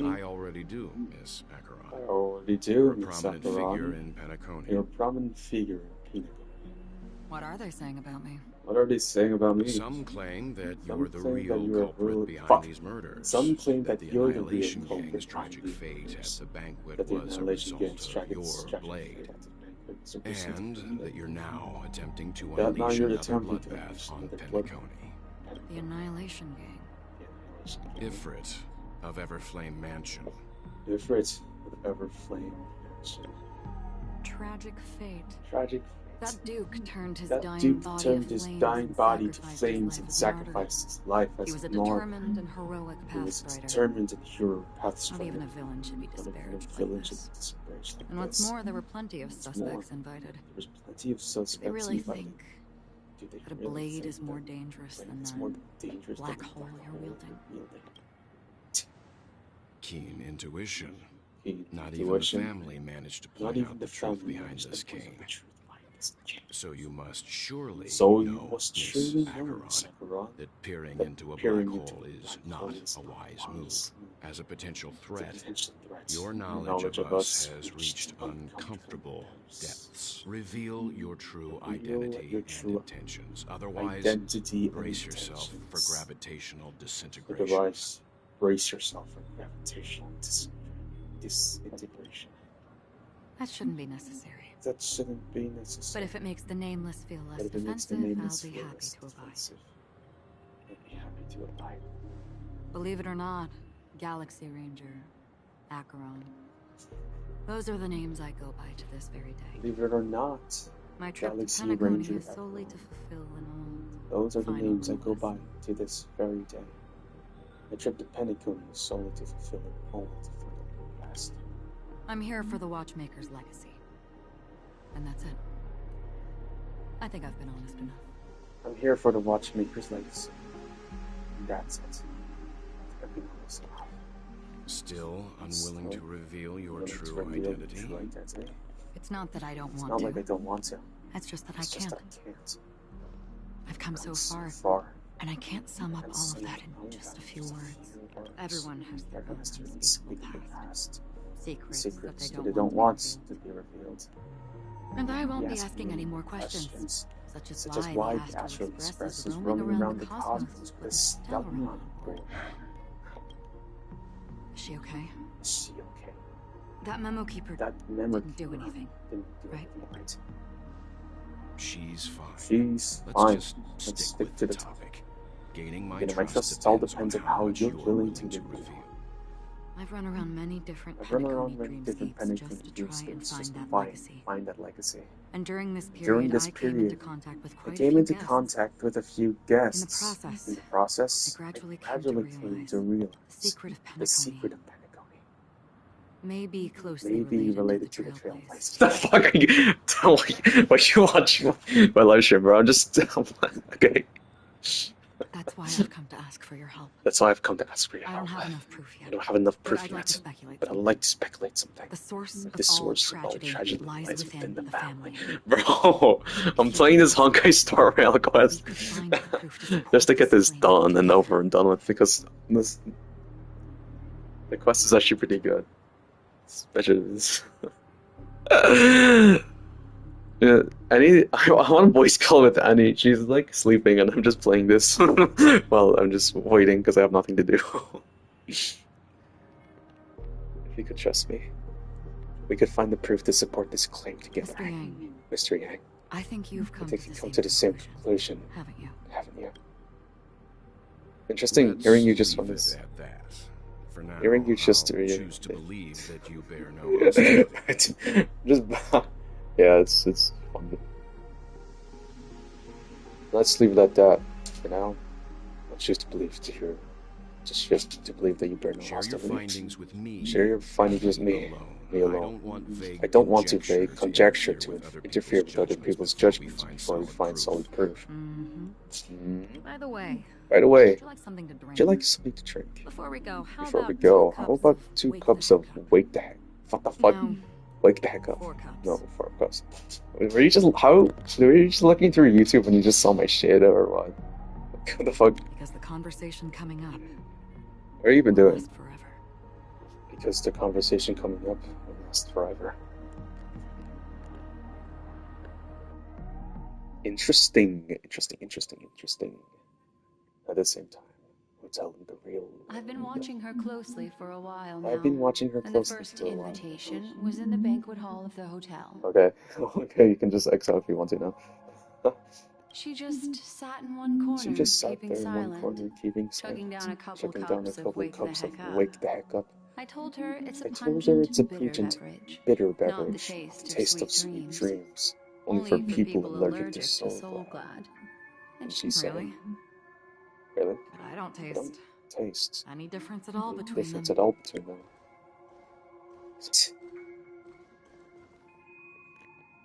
S10: I already do, Miss Acheron.
S4: I already do,
S10: Miss Acheron. You're a prominent figure in Penacony.
S4: You're a prominent figure in Penacony.
S8: What are they saying about me?
S4: What are they saying about me?
S10: Some claim that you're the real culprit behind these murders.
S4: Some claim that you're the real
S10: Annihilation
S4: culprit
S10: Gang's
S4: behind
S10: tragic
S4: these
S10: fate at
S4: murders.
S10: the banquet
S4: That the
S10: was a
S4: Annihilation Gang's
S10: result of
S4: tragic
S10: your blade. And that you're now attempting to unleash another bloodbath on Penacony.
S8: The Annihilation Gang.
S10: Ifrit of Everflame Mansion.
S4: Ifrit of Everflame Mansion.
S8: Tragic fate.
S4: Tragic.
S8: That Duke turned his
S4: That
S8: dying
S4: Duke
S8: body
S4: turned
S8: to
S4: his
S8: flames
S4: dying
S8: and
S4: body to
S8: sacrificed
S4: flames
S8: his
S4: and
S8: life as a
S4: sacrificed his life as
S8: He was a
S4: a martyr.
S8: determined and heroic
S4: He was a
S8: pathstrider.
S4: determined and hero
S8: Not
S4: pathstrider.
S8: even a villain should be
S4: Not even
S8: disparaged
S4: a villain
S8: like
S4: should be
S8: this.
S4: disparaged like
S8: And what's
S4: this.
S8: more, there were plenty of suspects invited.
S4: There was plenty of suspects
S8: They really
S4: invited.
S8: think
S4: Do they
S8: that a
S4: really
S8: blade
S4: think
S8: is more
S4: that
S8: dangerous
S4: blade
S8: than
S4: is
S8: that
S4: more dangerous
S8: black
S4: than the
S8: hole
S4: black
S8: you're
S4: hole
S8: wielding?
S4: you're wielding?
S10: Keen intuition.
S4: Keen
S10: Not
S4: intuition.
S10: even the family managed to
S4: Not
S10: point
S4: even
S10: out
S4: the
S10: the truth
S4: family
S10: behind
S4: managed
S10: this
S4: to point out
S10: cane.
S4: the truth behind this cane.
S10: So you must surely
S4: So you
S10: know,
S4: must
S10: Miss
S4: surely know,
S10: Acheron,
S4: Miss Acheron,
S10: that peering
S4: that
S10: into a
S4: peering
S10: black
S4: into
S10: hole
S4: a
S10: is
S4: black
S10: not
S4: hole
S10: a
S4: is not
S10: wise
S4: a
S10: move.
S4: wise move.
S10: As a potential
S4: It's a
S10: threat,
S4: potential threat.
S10: your knowledge of us has reached uncomfortable depths. Reveal your true identity and intentions. Otherwise, brace yourself for gravitational disintegration.
S4: Otherwise, brace yourself for gravitational disintegration.
S8: That shouldn't be necessary.
S4: That shouldn't be necessary.
S8: But if it makes the nameless feel less
S4: But if it makes the
S8: defensive,
S4: nameless
S8: I'll be
S4: feel
S8: happy
S4: less
S8: to abide.
S4: defensive, I'd be happy to abide.
S8: Believe it or not, Galaxy Ranger, Acheron. Those are the names I go by to this very day.
S4: Believe it or not,
S8: My trip
S4: Galaxy
S8: to Penacony
S4: Ranger
S8: is solely to fulfill an old
S4: those are the
S8: final
S4: names I go by
S8: promise.
S4: to this very day. My trip to Penacony is solely to fulfill an old final past.
S8: I'm here for the Watchmaker's legacy. And that's it. I think I've been honest enough.
S4: I'm here for the Watchmaker's legacy. And that's it. I've been honest enough.
S10: Still unwilling to reveal your
S4: Willing to
S10: true
S4: reveal your
S10: identity?
S4: true identity?
S8: It's not that I don't
S4: It's
S8: want
S4: not
S8: to.
S4: like I don't want to.
S8: It's just that
S4: It's
S8: I
S4: just
S8: can't.
S4: that I can't.
S8: I've come so
S4: Come
S8: far, and I can't sum up
S4: and
S8: all of
S4: sum
S8: that
S4: up
S8: in
S4: all
S8: just
S4: that
S8: a few
S4: in just
S8: words.
S4: words.
S8: Everyone has their own
S4: Everyone has their
S8: unspeakable
S4: unspeakable
S8: past.
S4: past.
S8: Secrets
S4: Secrets
S8: that they don't want
S4: to be revealed.
S8: And I won't be
S4: Yes,
S8: asking any more questions. Such as why the Astral Express is roaming around the cosmos with a stellar on board. Is she okay?
S4: Is she okay?
S8: That memo keeper didn't do anything, right?
S4: Right.
S10: She's fine.
S4: She's
S10: Let's
S4: fine.
S10: just
S4: Let's
S10: stick to the topic. Gaining my
S4: Getting my
S10: trust
S4: all
S10: depends
S4: depends on how you're willing
S10: willing
S4: to
S10: to
S4: reveal.
S10: reveal.
S8: I've run around many different
S4: I've run around
S8: Penacony
S4: many different
S8: dreamscapes just
S4: Penacony
S8: to try and
S4: dreamscapes
S8: find
S4: just to
S8: that legacy.
S4: find that legacy.
S8: And during this
S4: During
S8: period,
S4: this
S8: I came
S4: period,
S8: into contact with
S4: I
S8: quite a
S4: came
S8: few
S4: into
S8: guests.
S4: contact with a few guests.
S8: In the process,
S4: process,
S8: I gradually
S4: I gradually came to realize
S8: the secret of
S4: the
S8: Penacony
S4: secret of Penacony
S8: may be closely
S4: may be related
S8: to
S4: to
S8: the
S4: the Trailblaze.
S8: Trailblaze.
S4: The fuck are you telling? What you watching my live stream, bro? I'm just okay.
S8: That's why I've come to ask for your help.
S4: That's why I've come to ask for your
S8: I
S4: help.
S8: don't have enough proof yet.
S4: I don't have enough proof
S8: I'd like
S4: yet.
S8: to speculate
S4: But I'd like to speculate something.
S8: The source
S4: of all tragedy
S8: lies within the family.
S4: Bro, I'm playing this Honkai Starrail quest just to get this done and over and done with, because the quest is actually pretty good. Especially this. Yeah, I want to voice call with Annie. She's like sleeping, and I'm just playing this while I'm just waiting because I have nothing to do. If you could trust me, we could find the proof to support this claim together. Mr. Yang.
S8: I think you've come
S4: to the same conclusion,
S8: haven't you?
S4: Interesting hearing you just on this.
S10: For now,
S4: Hearing you just
S10: I'll choose to believe that you bear no
S4: just yeah, it's fun. Let's leave it at that for now. I'll choose to believe that you bear no
S10: Share your findings with me.
S4: Share your findings with me. Me alone. I don't want to vague conjecture to interfere with other people's judgments before we find solid proof.
S8: By the way,
S4: would
S8: you like something to drink?
S4: you like something to drink?
S8: Before we go, how
S4: about 2 cups of wake the heck? What the fuck?
S8: No.
S4: Wake the heck up.
S8: 4 cups.
S4: No, 4 cups. Were you just looking through YouTube and you just saw my shit or what? What the fuck?
S8: Because the conversation coming up.
S4: What are you been doing?
S8: Last forever.
S4: Because the conversation coming up will last forever. Interesting. At the same time, we're telling the real.
S5: I've been watching her closely for a while now.
S4: I've been watching her
S5: And the
S4: closely
S5: first
S4: for a while.
S5: invitation was in the banquet hall of the hotel.
S4: Okay, you can just exile if you want to now.
S5: She just sat in one corner, keeping silent, chugging down a couple cups of wake the heck up. I told her it's a pungent, bitter beverage, not the taste of sweet dreams,
S4: only for people allergic to soul glad.
S5: And she said,
S4: Really?
S8: But I don't taste any difference at all between them.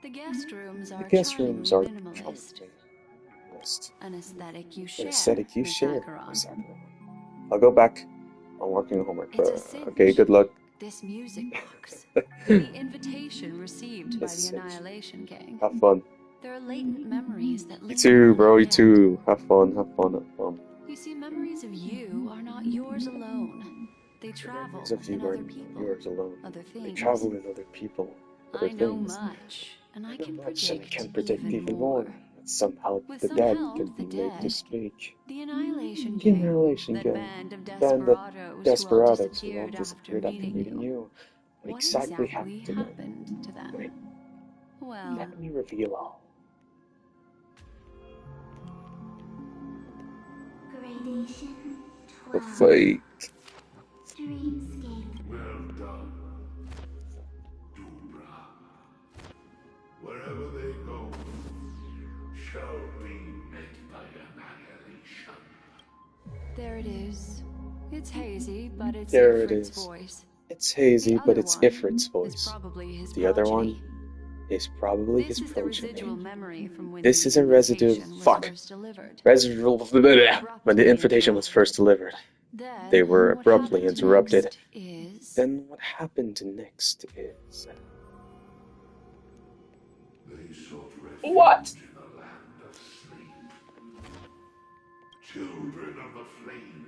S5: The guest rooms are minimalist. An aesthetic you share,
S4: I'll go back. I'm working on homework, but okay, good luck.
S5: This music box, the invitation received by the Annihilation Gang.
S4: Have fun.
S5: There are latent memories that
S4: You too, bro, you too. Have fun.
S5: You see, memories of you are not yours alone. They travel with other people, other things.
S4: They travel with other people,
S5: I know much, and I can predict even more.
S4: Somehow the dead can be made to speak.
S5: The Annihilation Gang, that band of desperados who all disappeared after meeting you. What exactly happened to them?
S4: Wait,
S5: well,
S4: let me reveal all.
S9: Gradation 12.
S4: The fate.
S9: Dreamscape.
S7: Well done, Dubra. Wherever they go, shall be met by annihilation.
S5: There it is. It's hazy, but it's
S4: There it
S5: Ifrit's
S4: is.
S5: voice.
S4: It's hazy, but it's
S5: The other
S4: Ifrit's
S5: one is
S4: voice.
S5: probably his
S4: The other
S5: progeny.
S4: one is probably
S5: This
S4: his
S5: is the
S4: progeny.
S5: residual memory from when
S4: This
S5: the
S4: is a residue.
S5: invitation was
S4: Fuck.
S5: first delivered.
S4: Residual. When the invitation was first delivered,
S5: Then,
S4: they were
S5: what
S4: abruptly
S5: happened
S4: interrupted.
S5: next is...
S4: Then what happened next is.
S7: They sought
S4: What?
S7: refuge in a land of sleep. Children of the flame,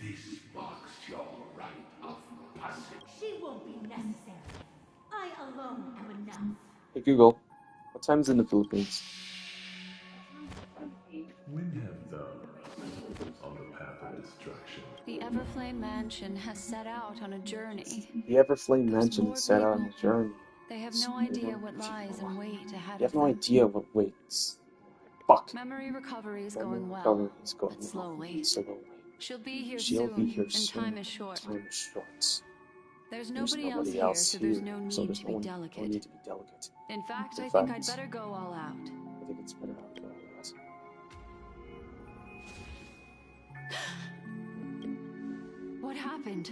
S7: this marks your rite of passage.
S11: She won't be necessary. I alone am enough.
S4: Hey Google, what time is it in the Philippines?
S12: When have those on the path of destruction?
S5: The Everflame Mansion has set out on a journey.
S4: The Everflame Mansion is set out on a journey.
S5: They have no idea what lies in wait ahead
S4: You have
S5: of
S4: no
S5: them.
S4: idea what waits. Fuck.
S5: Memory recovery is
S4: Memory
S5: going well,
S4: recovery is going
S5: but slowly. She'll be here
S4: She'll
S5: soon,
S4: be here
S5: and
S4: soon.
S5: time is short.
S4: Time is short.
S5: There's
S4: There's
S5: nobody else here, so there's no need to be delicate. In fact, I think I'd better go all out.
S4: I think it's better out.
S5: What happened?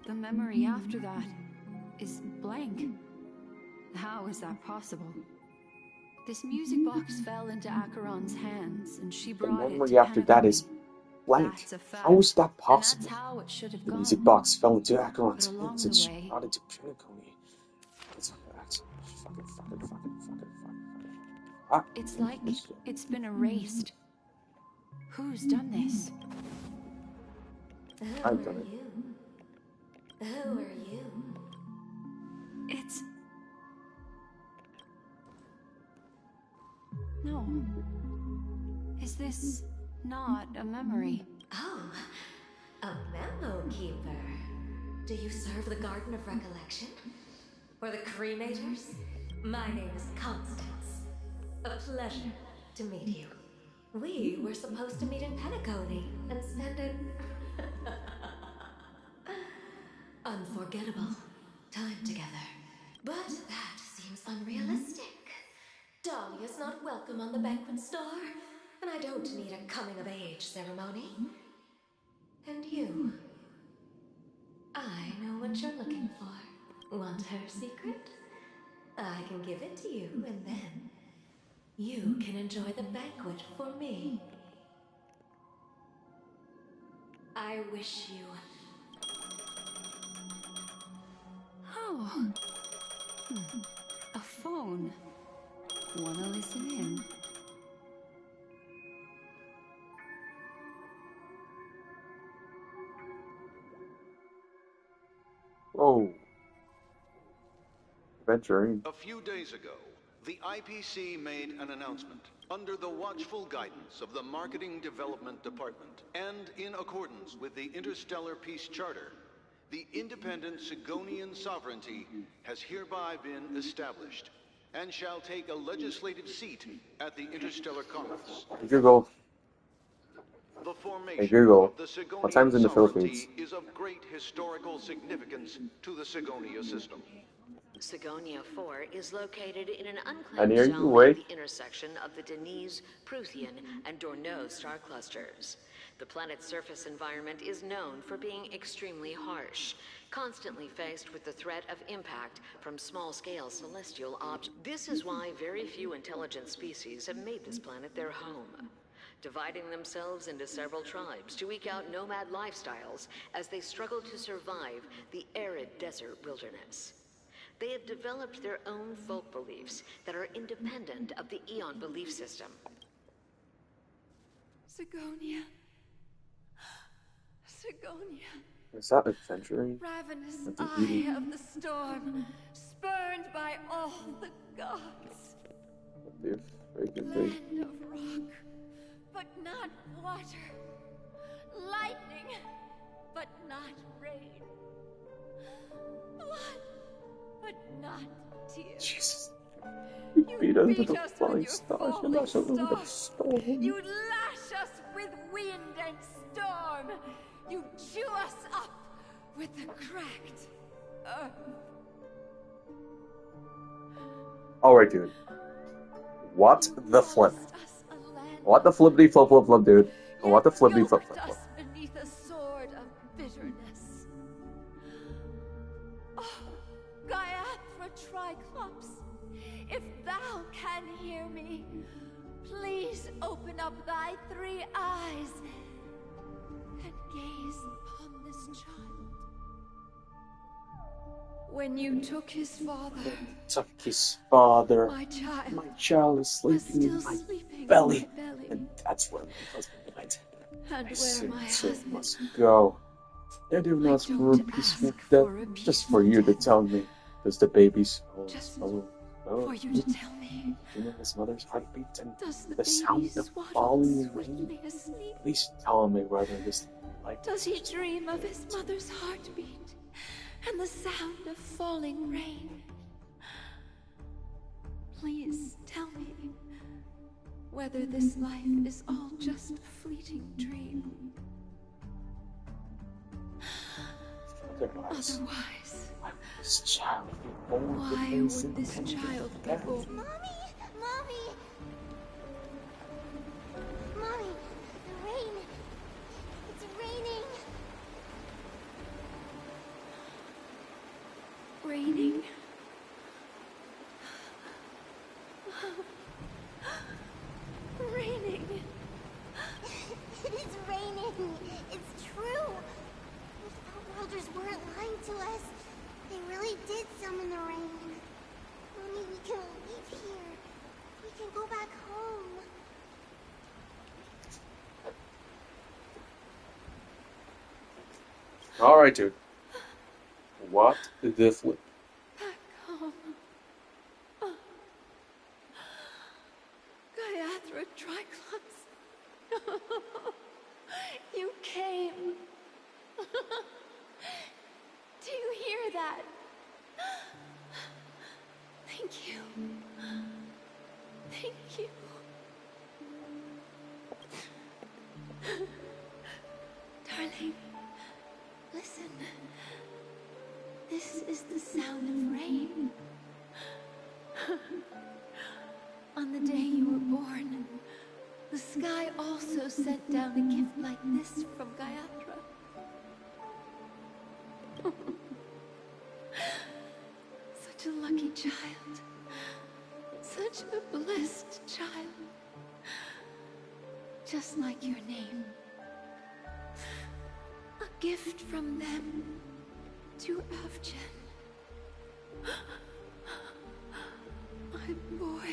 S5: The memory after that is blank. How is that possible? This music box fell into Acheron's hands, and she
S4: The
S5: brought it
S4: memory
S5: to
S4: after that
S5: Penacony.
S4: is blank.
S5: That's a fact.
S4: How is that
S5: And
S4: possible?
S5: that's how it should have
S4: The
S5: gone.
S4: music box fell into
S5: But
S4: Acheron's
S5: along
S4: hands
S5: the
S4: and she
S5: way,
S4: brought it to Penacony. That's fucking. Ah,
S5: it's like it's been erased. Who's done this?
S4: I've done it.
S9: Who are you?
S5: It's... No. Is this not a memory?
S13: Oh, a memo keeper. Do you serve the Garden of Recollection? Or the Cremators? My name is Constance. A pleasure to meet you. We were supposed to meet in Penacony and spend an unforgettable time together. But that seems unrealistic. Dahlia's not welcome on the banquet star, and I don't need a coming-of-age ceremony. And you? I know what you're looking for. Want her secret? I can give it to you, and then you can enjoy the banquet for me. I wish you...
S5: Oh. A phone. Wanna listen in?
S4: Whoa. Adventuring.
S14: A few days ago, the IPC made an announcement under the watchful guidance of the Marketing Development Department and in accordance with the Interstellar Peace Charter. The independent Sigonian sovereignty has hereby been established and shall take a legislative seat at the Interstellar Congress.
S4: Hey Google.
S14: The
S4: Hey
S14: formation
S4: Google.
S14: of the Sigonian
S4: What time's in the
S14: sovereignty
S4: Philippines?
S14: is of great historical significance to the Sigonia system.
S15: Sigonia 4 is located in an
S4: And
S15: unclaimed
S4: here you
S15: zone
S4: wait.
S15: at the intersection of the Denise, Prothean, and Dorneau star clusters. The planet's surface environment is known for being extremely harsh, constantly faced with the threat of impact from small-scale celestial objects. This is why very few intelligent species have made this planet their home, dividing themselves into several tribes to eke out nomad lifestyles as they struggle to survive the arid desert wilderness. They have developed their own folk beliefs that are independent of the Eon belief system.
S5: Sigonia. Sigonia.
S4: Is that adventuring?
S5: Ravenous
S4: That's a
S5: eye
S4: beauty.
S5: of the storm, spurned by all the gods.
S4: Very good thing.
S5: Land of rock, but not water. Lightning, but not rain. Blood, but not tears.
S4: Jesus.
S5: You
S4: beat us
S5: beat
S4: with a
S5: us
S4: flying
S5: with your
S4: star.
S5: falling
S4: That's a little
S5: star.
S4: storm.
S5: You lash us with wind and storm. You chew us up with the cracked earth.
S4: Alright, dude. What the flip? What the flippity flip flip flip, dude? What the flippity flip flip flip?
S5: Us beneath a sword of bitterness. Oh, Gaiathra Triclops, if thou can hear me, please open up thy 3 eyes and gaze upon this child. When you took his father,
S4: My child is sleeping in my belly. And that's where my husband went.
S5: And
S4: My
S5: where my
S4: sister
S5: husband
S4: must go. They're doing us for a peaceful death, just for you to tell me. Does the baby's
S5: for you to tell me.
S4: You know his mother's heartbeat and
S5: Does
S4: the sound of falling rain?
S5: asleep?
S4: Please tell me whether this like
S5: Does he dream of his mother's heartbeat and the sound of falling rain? Please tell me whether this life is all just a fleeting dream. Otherwise,
S4: why would this child be born with
S5: why
S4: things
S5: would this child be born?
S9: Mommy! Mommy! Mommy! The rain! It's raining!
S5: Raining?
S16: to us. They really did summon the rain. Only we can leave here. We can go back home.
S4: Alright, dude. What the flip?
S13: Back home. Gayathra Triclops. You came. Do you hear that? Thank you. Thank you. Darling, listen. This is the sound of rain. On the day you were born, the sky also sent down a gift like this from Gayatra. Such a lucky child. Such a blessed child. Just like your name. A gift from them to Avjen. My boy.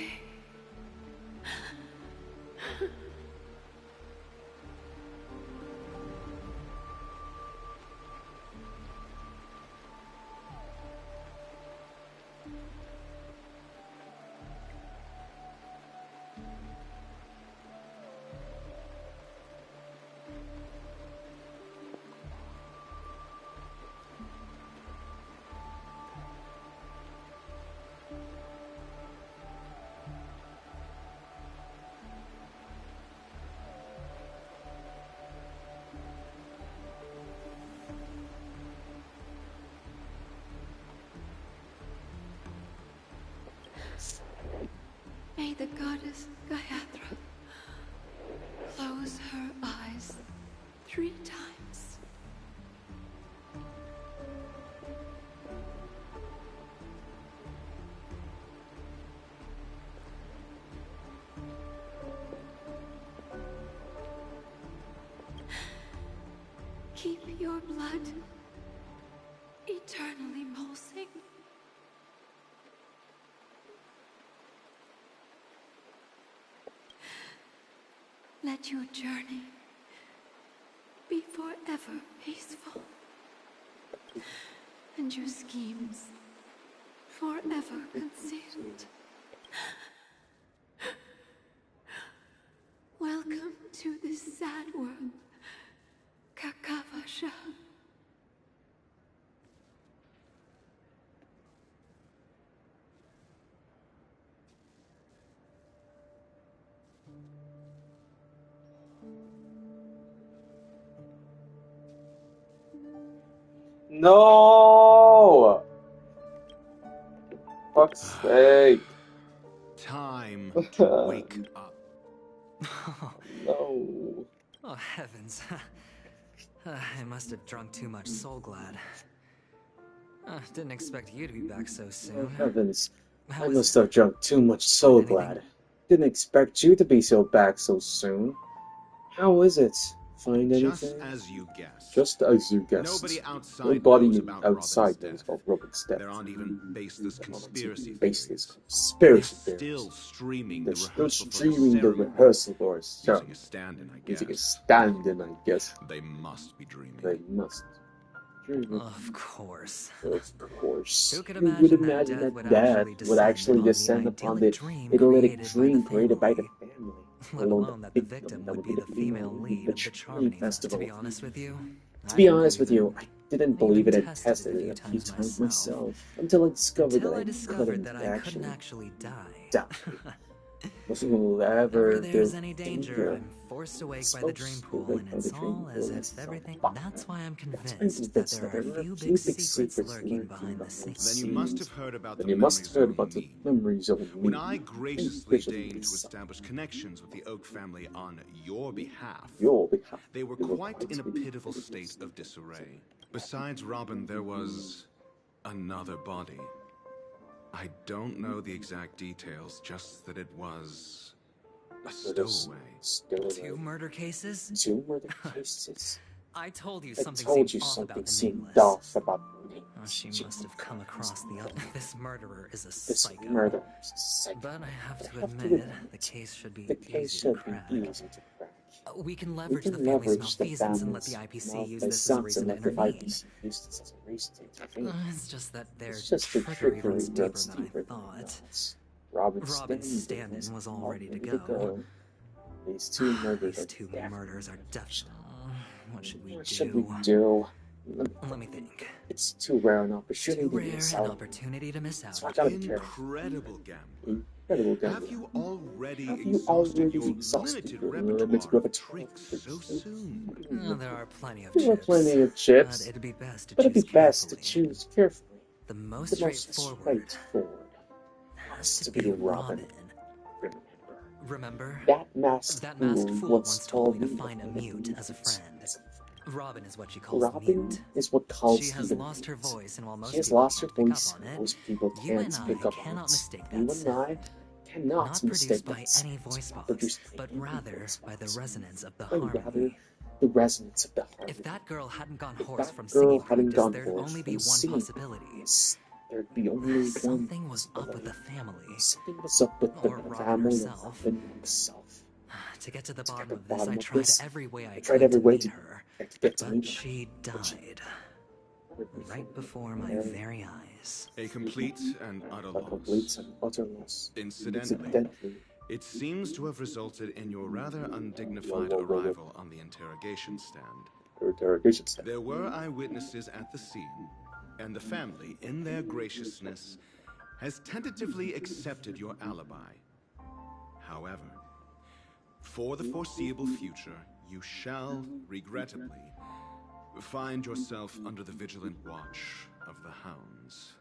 S13: May the goddess Gayatra close her eyes 3 times. Keep your blood eternally pulsing. Let your journey be forever peaceful, and your schemes forever concealed. Welcome to this sad world, Kakavasha.
S4: No! Fuck's sake.
S10: Time to wake up.
S4: No.
S1: Oh, heavens. I must have drunk too much Soul Glad. Didn't expect you to be back so soon.
S4: Oh, heavens. I must have drunk too much Soul Glad. Didn't expect you to be back so soon. How is it? Find anything?
S10: Just as you guessed.
S4: Just as you guessed.
S10: Nobody outside
S4: Nobody
S10: knows about
S4: outside
S10: Robin's
S4: knows about Robin's death.
S10: There aren't even baseless conspiracy
S4: theories.
S10: They're still streaming the
S4: rehearsal for a show.
S10: Using a stand-in, I guess.
S4: Using a stand-in, I guess.
S10: They must be dreaming.
S4: They must.
S1: Of course.
S4: Of course.
S1: Who could
S4: Who would
S1: imagine
S4: imagine that death would actually descend upon the idyllic dream created by the family?
S1: Let alone that the victim would be the female lead of the Charmony Festival. To be honest with you,
S4: I didn't believe it and tested it a few times myself until I discovered that I couldn't actually die. Nothing will ever
S1: there's any danger, I'm forced awake by the dream pool, and it's all as if everything... That's why I'm convinced that there are a few big secrets lurking behind the scenes.
S10: Then you must have heard about
S4: the memories of me.
S10: When I graciously deigned to establish connections with the Oak family on your behalf, they were quite in a pitiful state of disarray. Besides Robin, there was another body. I don't know the exact details, just that it was a stowaway.
S1: 2 murder cases?
S4: 2 murder cases.
S1: I told you
S4: seemed
S1: something
S4: off about the nameless.
S1: Oh, she must have come across the other. This murderer is a
S4: This
S1: psycho.
S4: murderer is a psycho.
S1: But I have to admit, the case should be easy to crack. We can leverage the family's malfeasance and let the IPC use this as a reason to intervene. It's just that their trickery runs deeper than I thought. Robin's stand-in was all ready to go.
S4: These two murders
S1: are definitely... What should we
S4: do?
S1: Let me think.
S4: It's too rare an opportunity
S1: to miss out.
S17: Incredible gambler. Have you already exhausted your limited repertoire of tricks so soon?
S1: There are plenty of
S4: chips.
S1: But it'd be best to choose carefully.
S4: The most straightforward has to be Robin.
S1: Remember?
S4: That masked fool
S1: once told me to find a mute as a friend. Robin is what she calls mute. She has lost her voice, and while most people can't pick up on it, you and I cannot mistake that sound. Not produced by any voice box, but rather by the resonance of the harmony. If that girl hadn't gone hoarse from singing practice, there'd only be one possibility.
S4: There'd be only
S1: something was up with the family.
S4: Something was up with the family herself.
S1: To get to the bottom of this, I tried every way I could to meet her, but she died right before my very eyes.
S17: A complete and utter loss. Incidentally, it seems to have resulted in your rather undignified arrival on the interrogation stand. There were eyewitnesses at the scene, and the family, in their graciousness, has tentatively accepted your alibi. However, for the foreseeable future, you shall, regrettably, find yourself under the vigilant watch of the hounds.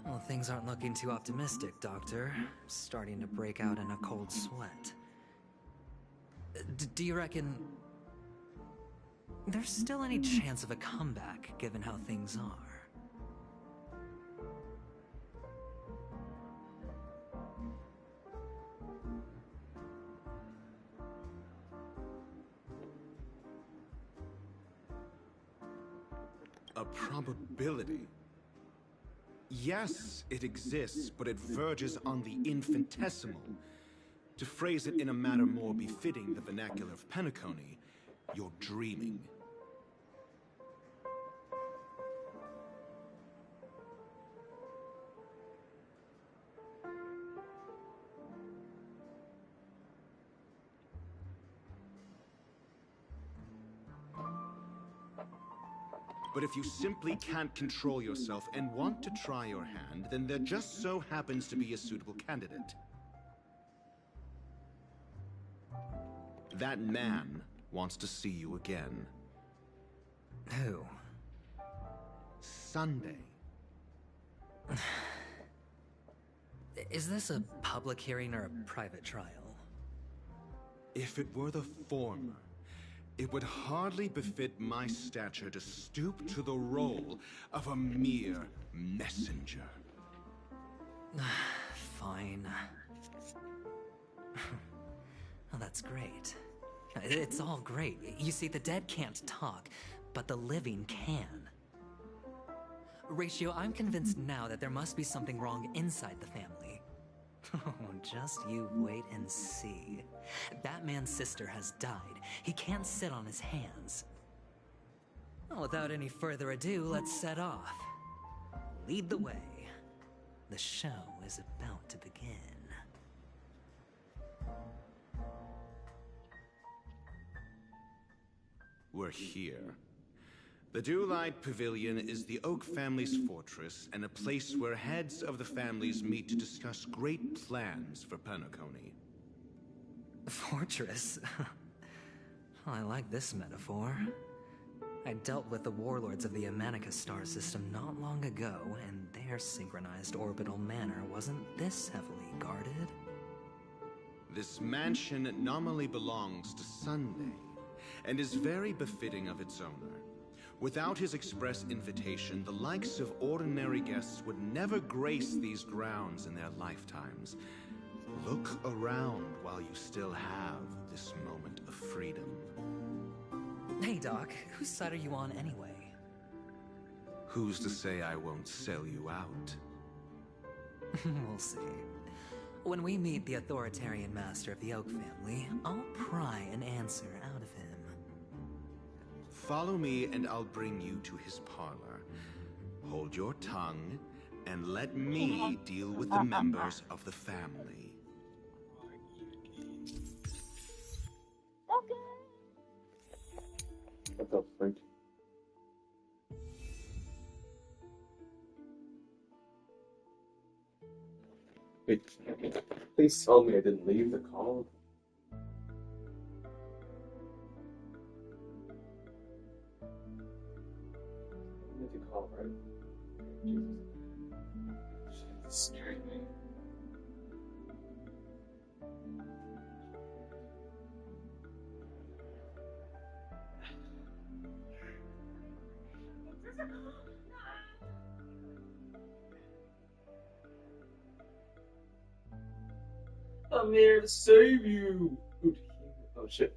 S1: Well, things aren't looking too optimistic, Doctor. Starting to break out in a cold sweat. Do you reckon there's still any chance of a comeback, given how things are?
S17: A probability? Yes, it exists, but it verges on the infinitesimal. To phrase it in a manner more befitting the vernacular of Penacony, you're dreaming. But if you simply can't control yourself and want to try your hand, then there just so happens to be a suitable candidate. That man wants to see you again.
S1: Who?
S17: Sunday.
S1: Is this a public hearing or a private trial?
S17: If it were the former, it would hardly befit my stature to stoop to the role of a mere messenger.
S1: Fine. Well, that's great. It's all great. You see, the dead can't talk, but the living can. Ratio, I'm convinced now that there must be something wrong inside the family. Oh, just you wait and see. That man's sister has died. He can't sit on his hands. Well, without any further ado, let's set off. Lead the way. The show is about to begin.
S17: We're here. The Dewlight Pavilion is the Oak family's fortress and a place where heads of the families meet to discuss great plans for Penacony.
S1: Fortress? I like this metaphor. I dealt with the warlords of the Amanica star system not long ago, and their synchronized orbital manor wasn't this heavily guarded.
S17: This mansion nominally belongs to Sunday, and is very befitting of its owner. Without his express invitation, the likes of ordinary guests would never grace these grounds in their lifetimes. Look around while you still have this moment of freedom.
S1: Doc. Whose side are you on anyway?
S17: Who's to say I won't sell you out?
S1: We'll see. When we meet the authoritarian master of the Oak family, I'll pry an answer out of him.
S17: Follow me and I'll bring you to his parlor. Hold your tongue and let me deal with the members of the family.
S4: What the freak? Wait, please tell me I didn't leave the call. I need to call, right? Jesus. Shit, this scared me. I'm here to save you! Oh shit.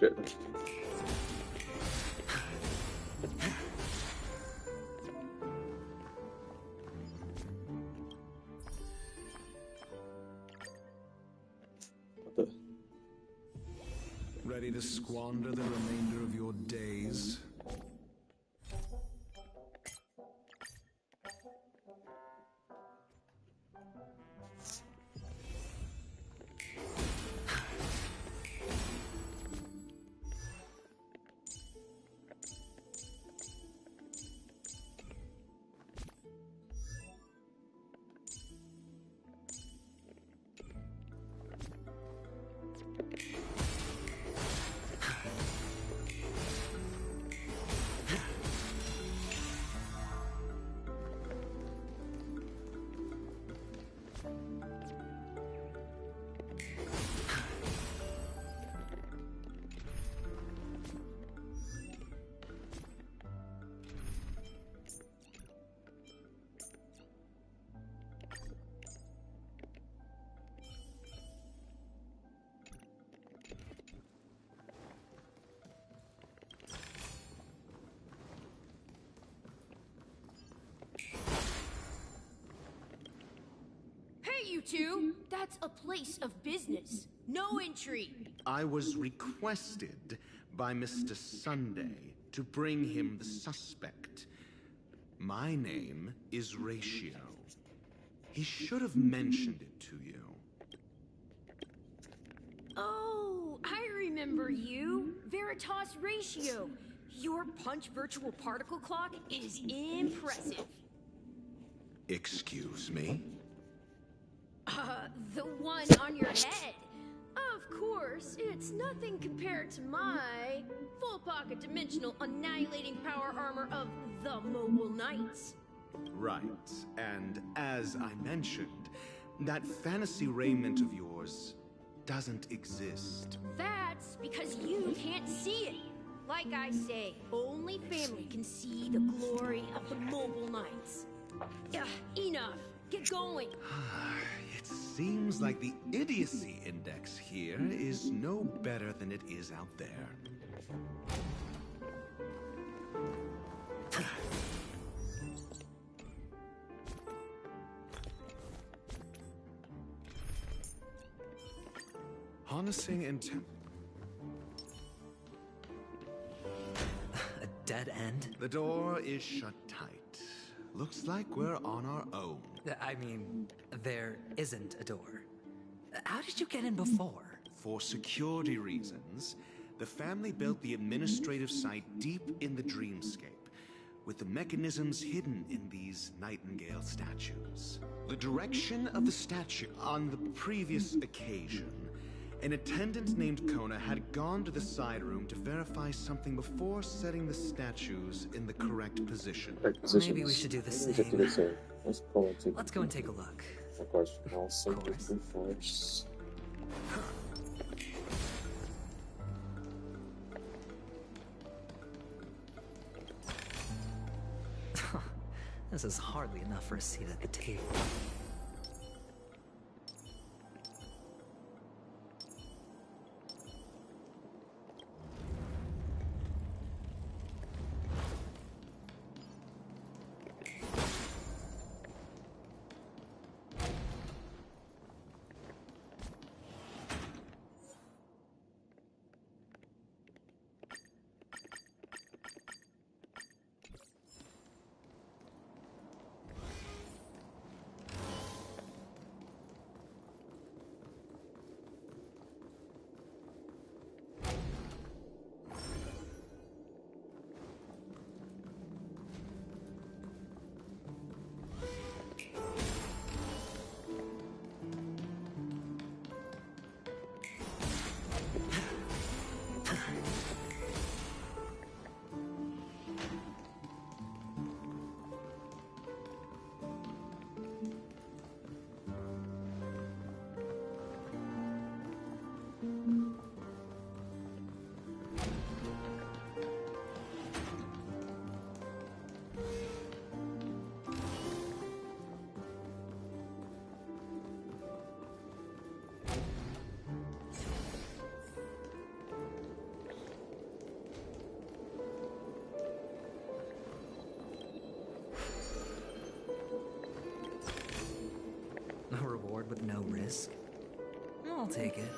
S4: Shit. What the?
S17: Ready to squander the remainder of your days?
S18: You two, that's a place of business. No entry.
S17: I was requested by Mr. Sunday to bring him the suspect. My name is Ratio. He should have mentioned it to you.
S18: Oh, I remember you. Veritas Ratio. Your punch virtual particle clock is impressive.
S17: Excuse me?
S18: The one on your head. Of course, it's nothing compared to my full pocket dimensional annihilating power armor of the Mobile Knights.
S17: Right, and as I mentioned, that fantasy raiment of yours doesn't exist.
S18: That's because you can't see it. Like I say, only family can see the glory of the Mobile Knights. Enough. get going.
S17: It seems like the idiocy index here is no better than it is out there. Harnessing intent.
S1: A dead end?
S17: The door is shut tight. Looks like we're on our own.
S1: I mean, there isn't a door. How did you get in before?
S17: For security reasons, the family built the administrative site deep in the dreamscape, with the mechanisms hidden in these Nightingale statues. The direction of the statue on the previous occasion, an attendant named Kona had gone to the side room to verify something before setting the statues in the correct position.
S1: Maybe we should do the same. Let's go and take a look.
S4: Of course, I'll save this first.
S1: This is hardly enough for a seat at the table. A reward with no risk? I'll take it.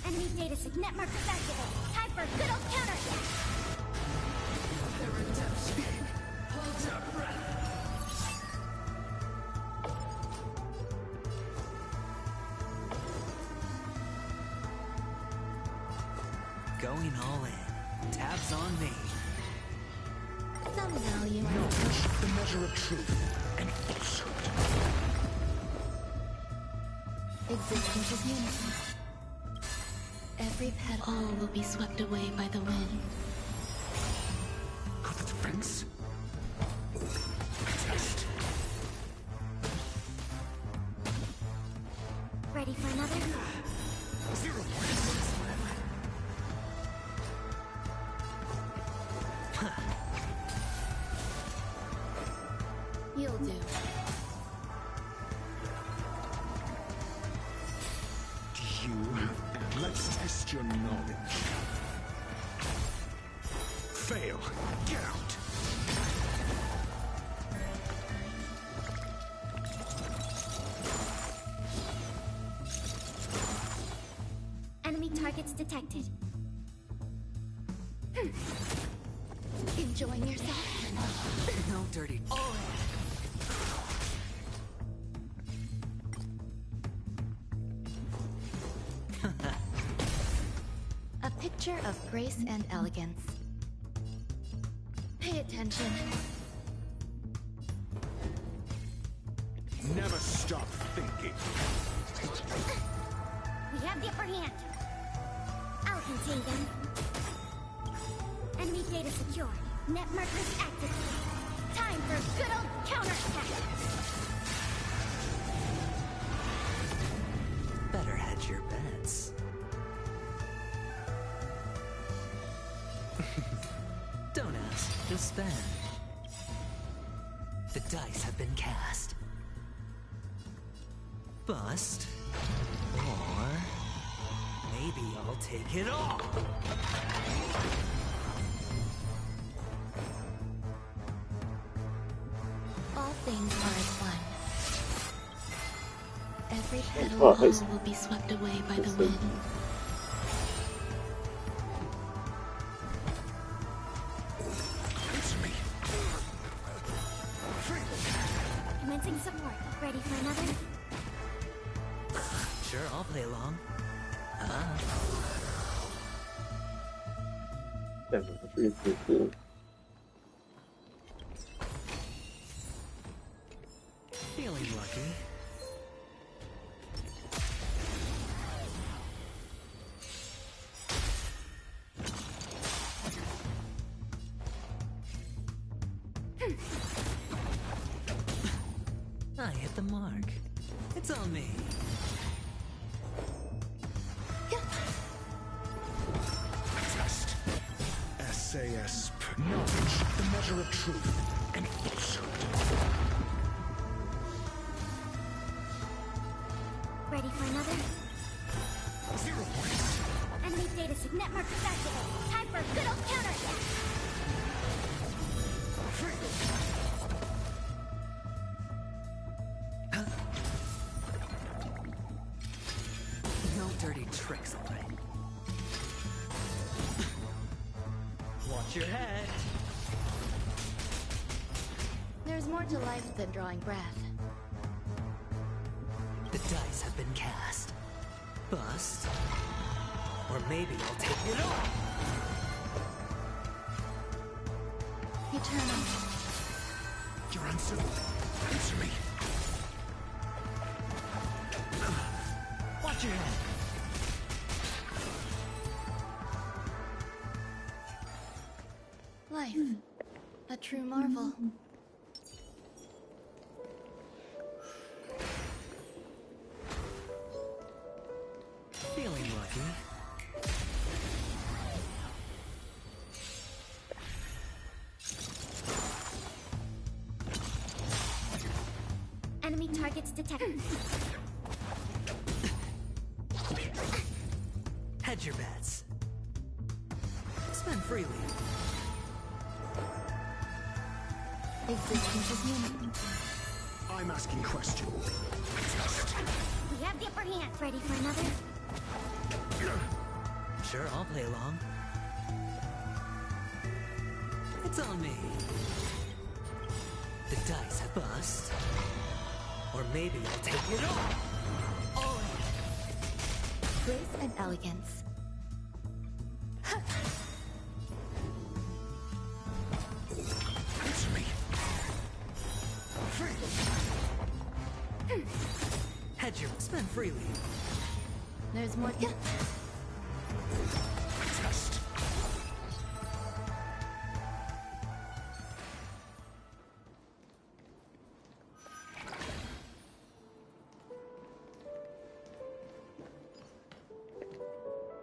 S11: Enemy data signet markers activated. Time for a good old counterattack.
S19: The redemption. Hold your breath.
S1: Going all in. Tabs on me.
S9: Some value.
S7: Knowledge, the measure of truth and falsehood.
S9: Existence is unity. Every petal will be swept away by the wind.
S7: Got the defense? Test.
S16: Ready for another?
S7: 0 points.
S9: You'll do.
S7: You have. Let's test your knowledge. Fail. Get out.
S16: Enemy targets detected. Enjoying yourself?
S1: No dirty.
S9: A picture of grace and elegance. Pay attention.
S7: Never stop thinking.
S16: We have the upper hand. I'll contain them. Enemy data secure. Net markers activated. Time for a good old counterattack.
S1: Better hedge your bets. Don't ask, just spend. The dice have been cast. Bust. Or maybe I'll take it all.
S9: All things are as one. Every petal will be swept away by the wind.
S16: Commencing support. Ready for another?
S1: Sure, I'll play along. Feeling lucky. I hit the mark. It's on me.
S7: Test. SAS. Knowledge, the measure of truth and falsehood.
S16: Ready for another?
S7: 0 points.
S16: Enemy data net markers activated. Time for a good old counterattack.
S1: No dirty tricks, all right. Watch your head.
S9: There's more to life than drawing breath.
S1: The dice have been cast. Bust. Or maybe I'll take it all.
S9: Eternal.
S7: Your answer? Answer me.
S1: Watch your head.
S9: Life. A true marvel.
S1: Feeling lucky.
S16: Enemy targets detected.
S1: Hedge your bets. Spend freely.
S9: Existence is human.
S7: I'm asking questions.
S16: We have the upper hand. Ready for another?
S1: Sure, I'll play along. It's on me. The dice have bust. Or maybe I'll take it all.
S9: Grace and elegance.
S7: Answer me.
S1: Hedge your spend freely.
S5: There's more.
S7: Test.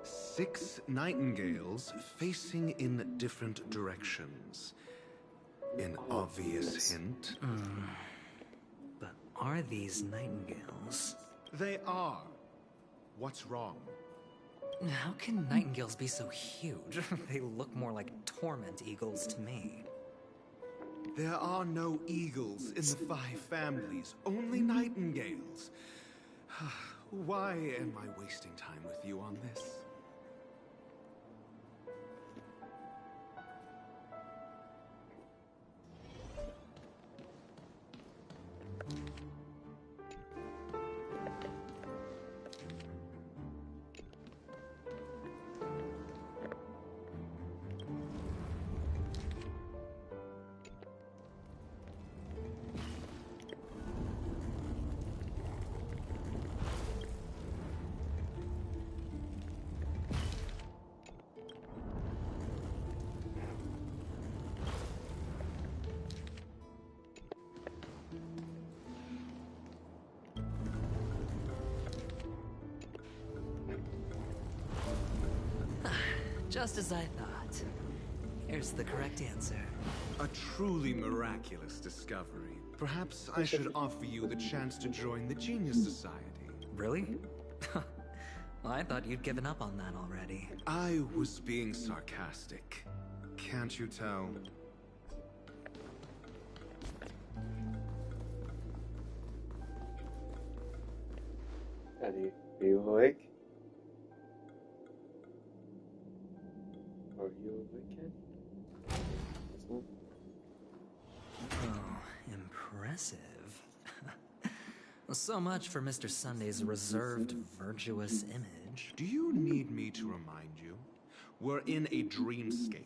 S17: Six nightingales facing in different directions. An obvious hint.
S1: But are these nightingales?
S17: They are. What's wrong?
S1: How can nightingales be so huge? They look more like torment eagles to me.
S17: There are no eagles in the 5 families, only nightingales. Why am I wasting time with you on this?
S1: Just as I thought. Here's the correct answer.
S17: A truly miraculous discovery. Perhaps I should offer you the chance to join the Genius Society.
S1: Really? Well, I thought you'd given up on that already.
S17: I was being sarcastic. Can't you tell?
S4: Are you awake? Are you awake yet?
S1: Oh, impressive. So much for Mr. Sunday's reserved, virtuous image.
S17: Do you need me to remind you? We're in a dreamscape.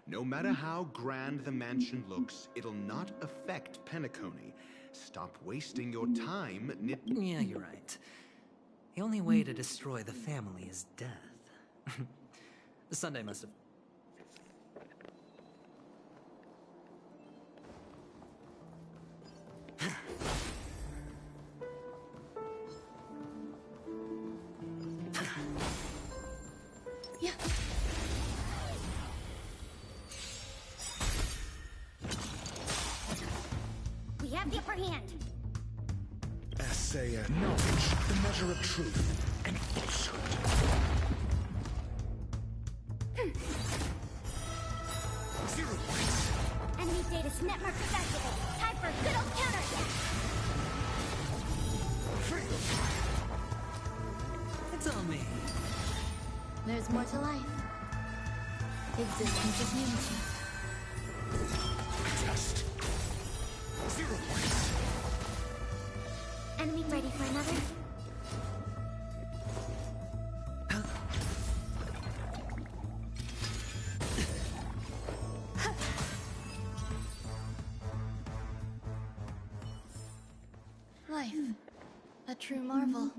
S17: No matter how grand the mansion looks, it'll not affect Penacony. Stop wasting your time,
S1: Yeah, you're right. The only way to destroy the family is death. Sunday must have...
S5: Yeah.
S16: We have the upper hand.
S7: Assay knowledge, the measure of truth and falsehood. 0 points.
S16: Enemy data network is activated. Time for a good old counterattack.
S1: It's on me.
S5: There's more to life. Existence is unity.
S7: Test. 0 points.
S16: Enemy ready for another?
S5: Life. A true marvel.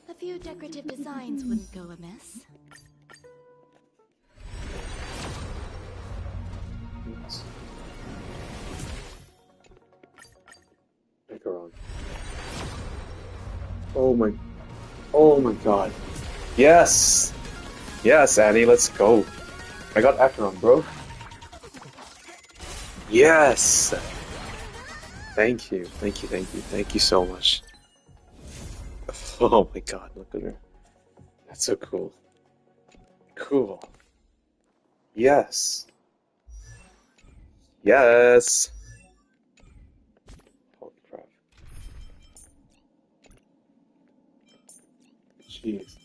S5: A few decorative designs wouldn't go amiss.
S4: Macaron. Oh my god. Yes! Yes, Annie, let's go. I got Acheron, bro. Yes! Thank you, thank you, thank you, thank you so much. Oh my god, look at her. That's so cool. Cool. Yes. Yes! Holy crap. Jesus.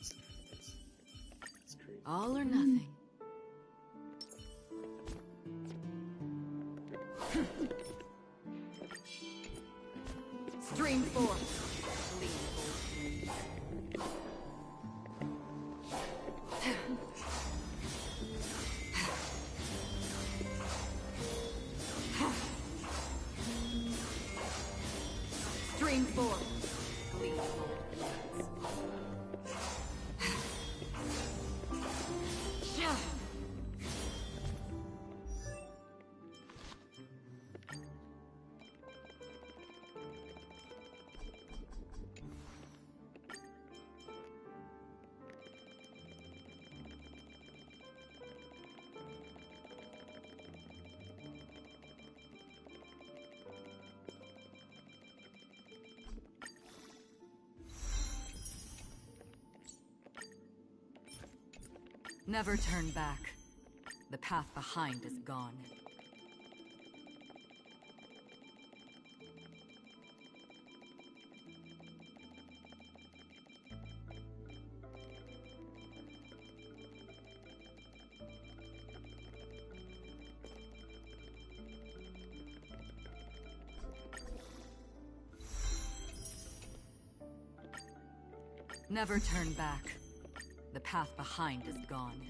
S4: That's crazy.
S8: All or nothing. Stream force. Stream force. Never turn back. The path behind is gone. Never turn back. The path behind is gone.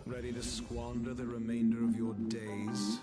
S17: Ready to squander the remainder of your days?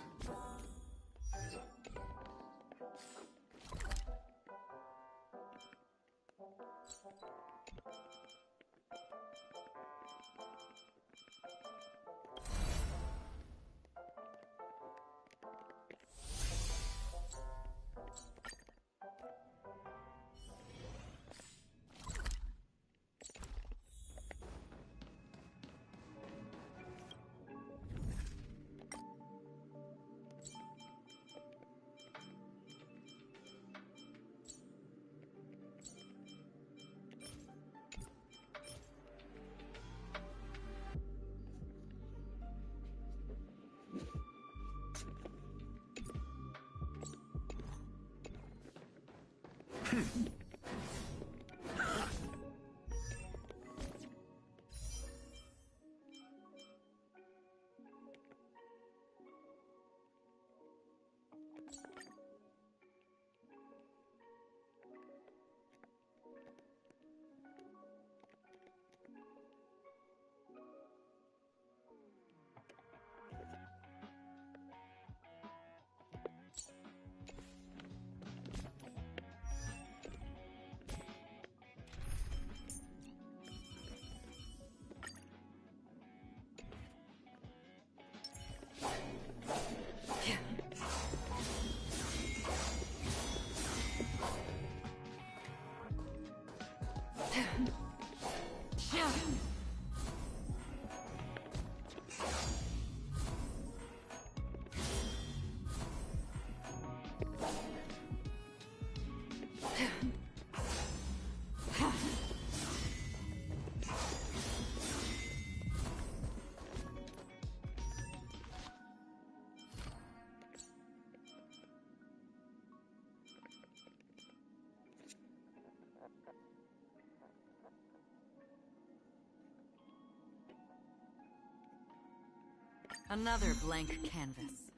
S8: Another blank canvas.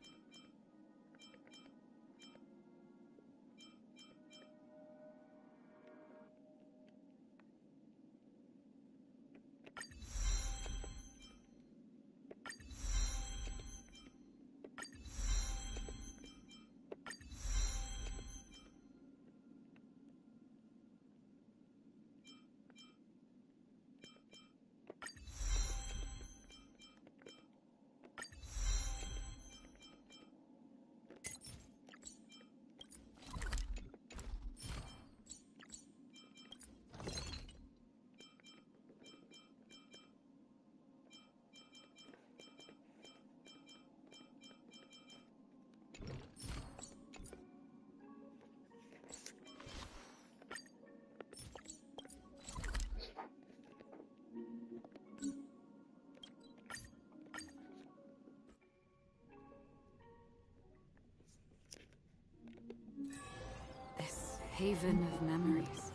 S8: Haven of memories.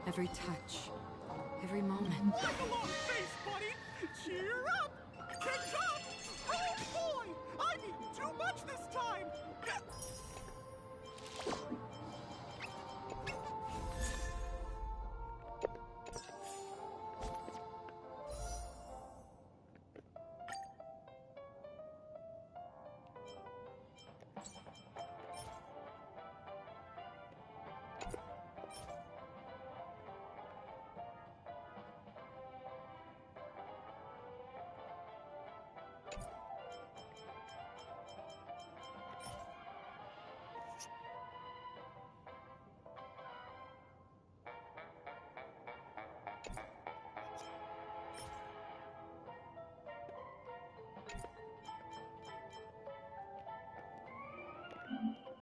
S8: Every touch, every moment.
S19: Like a long face, buddy! Cheer up!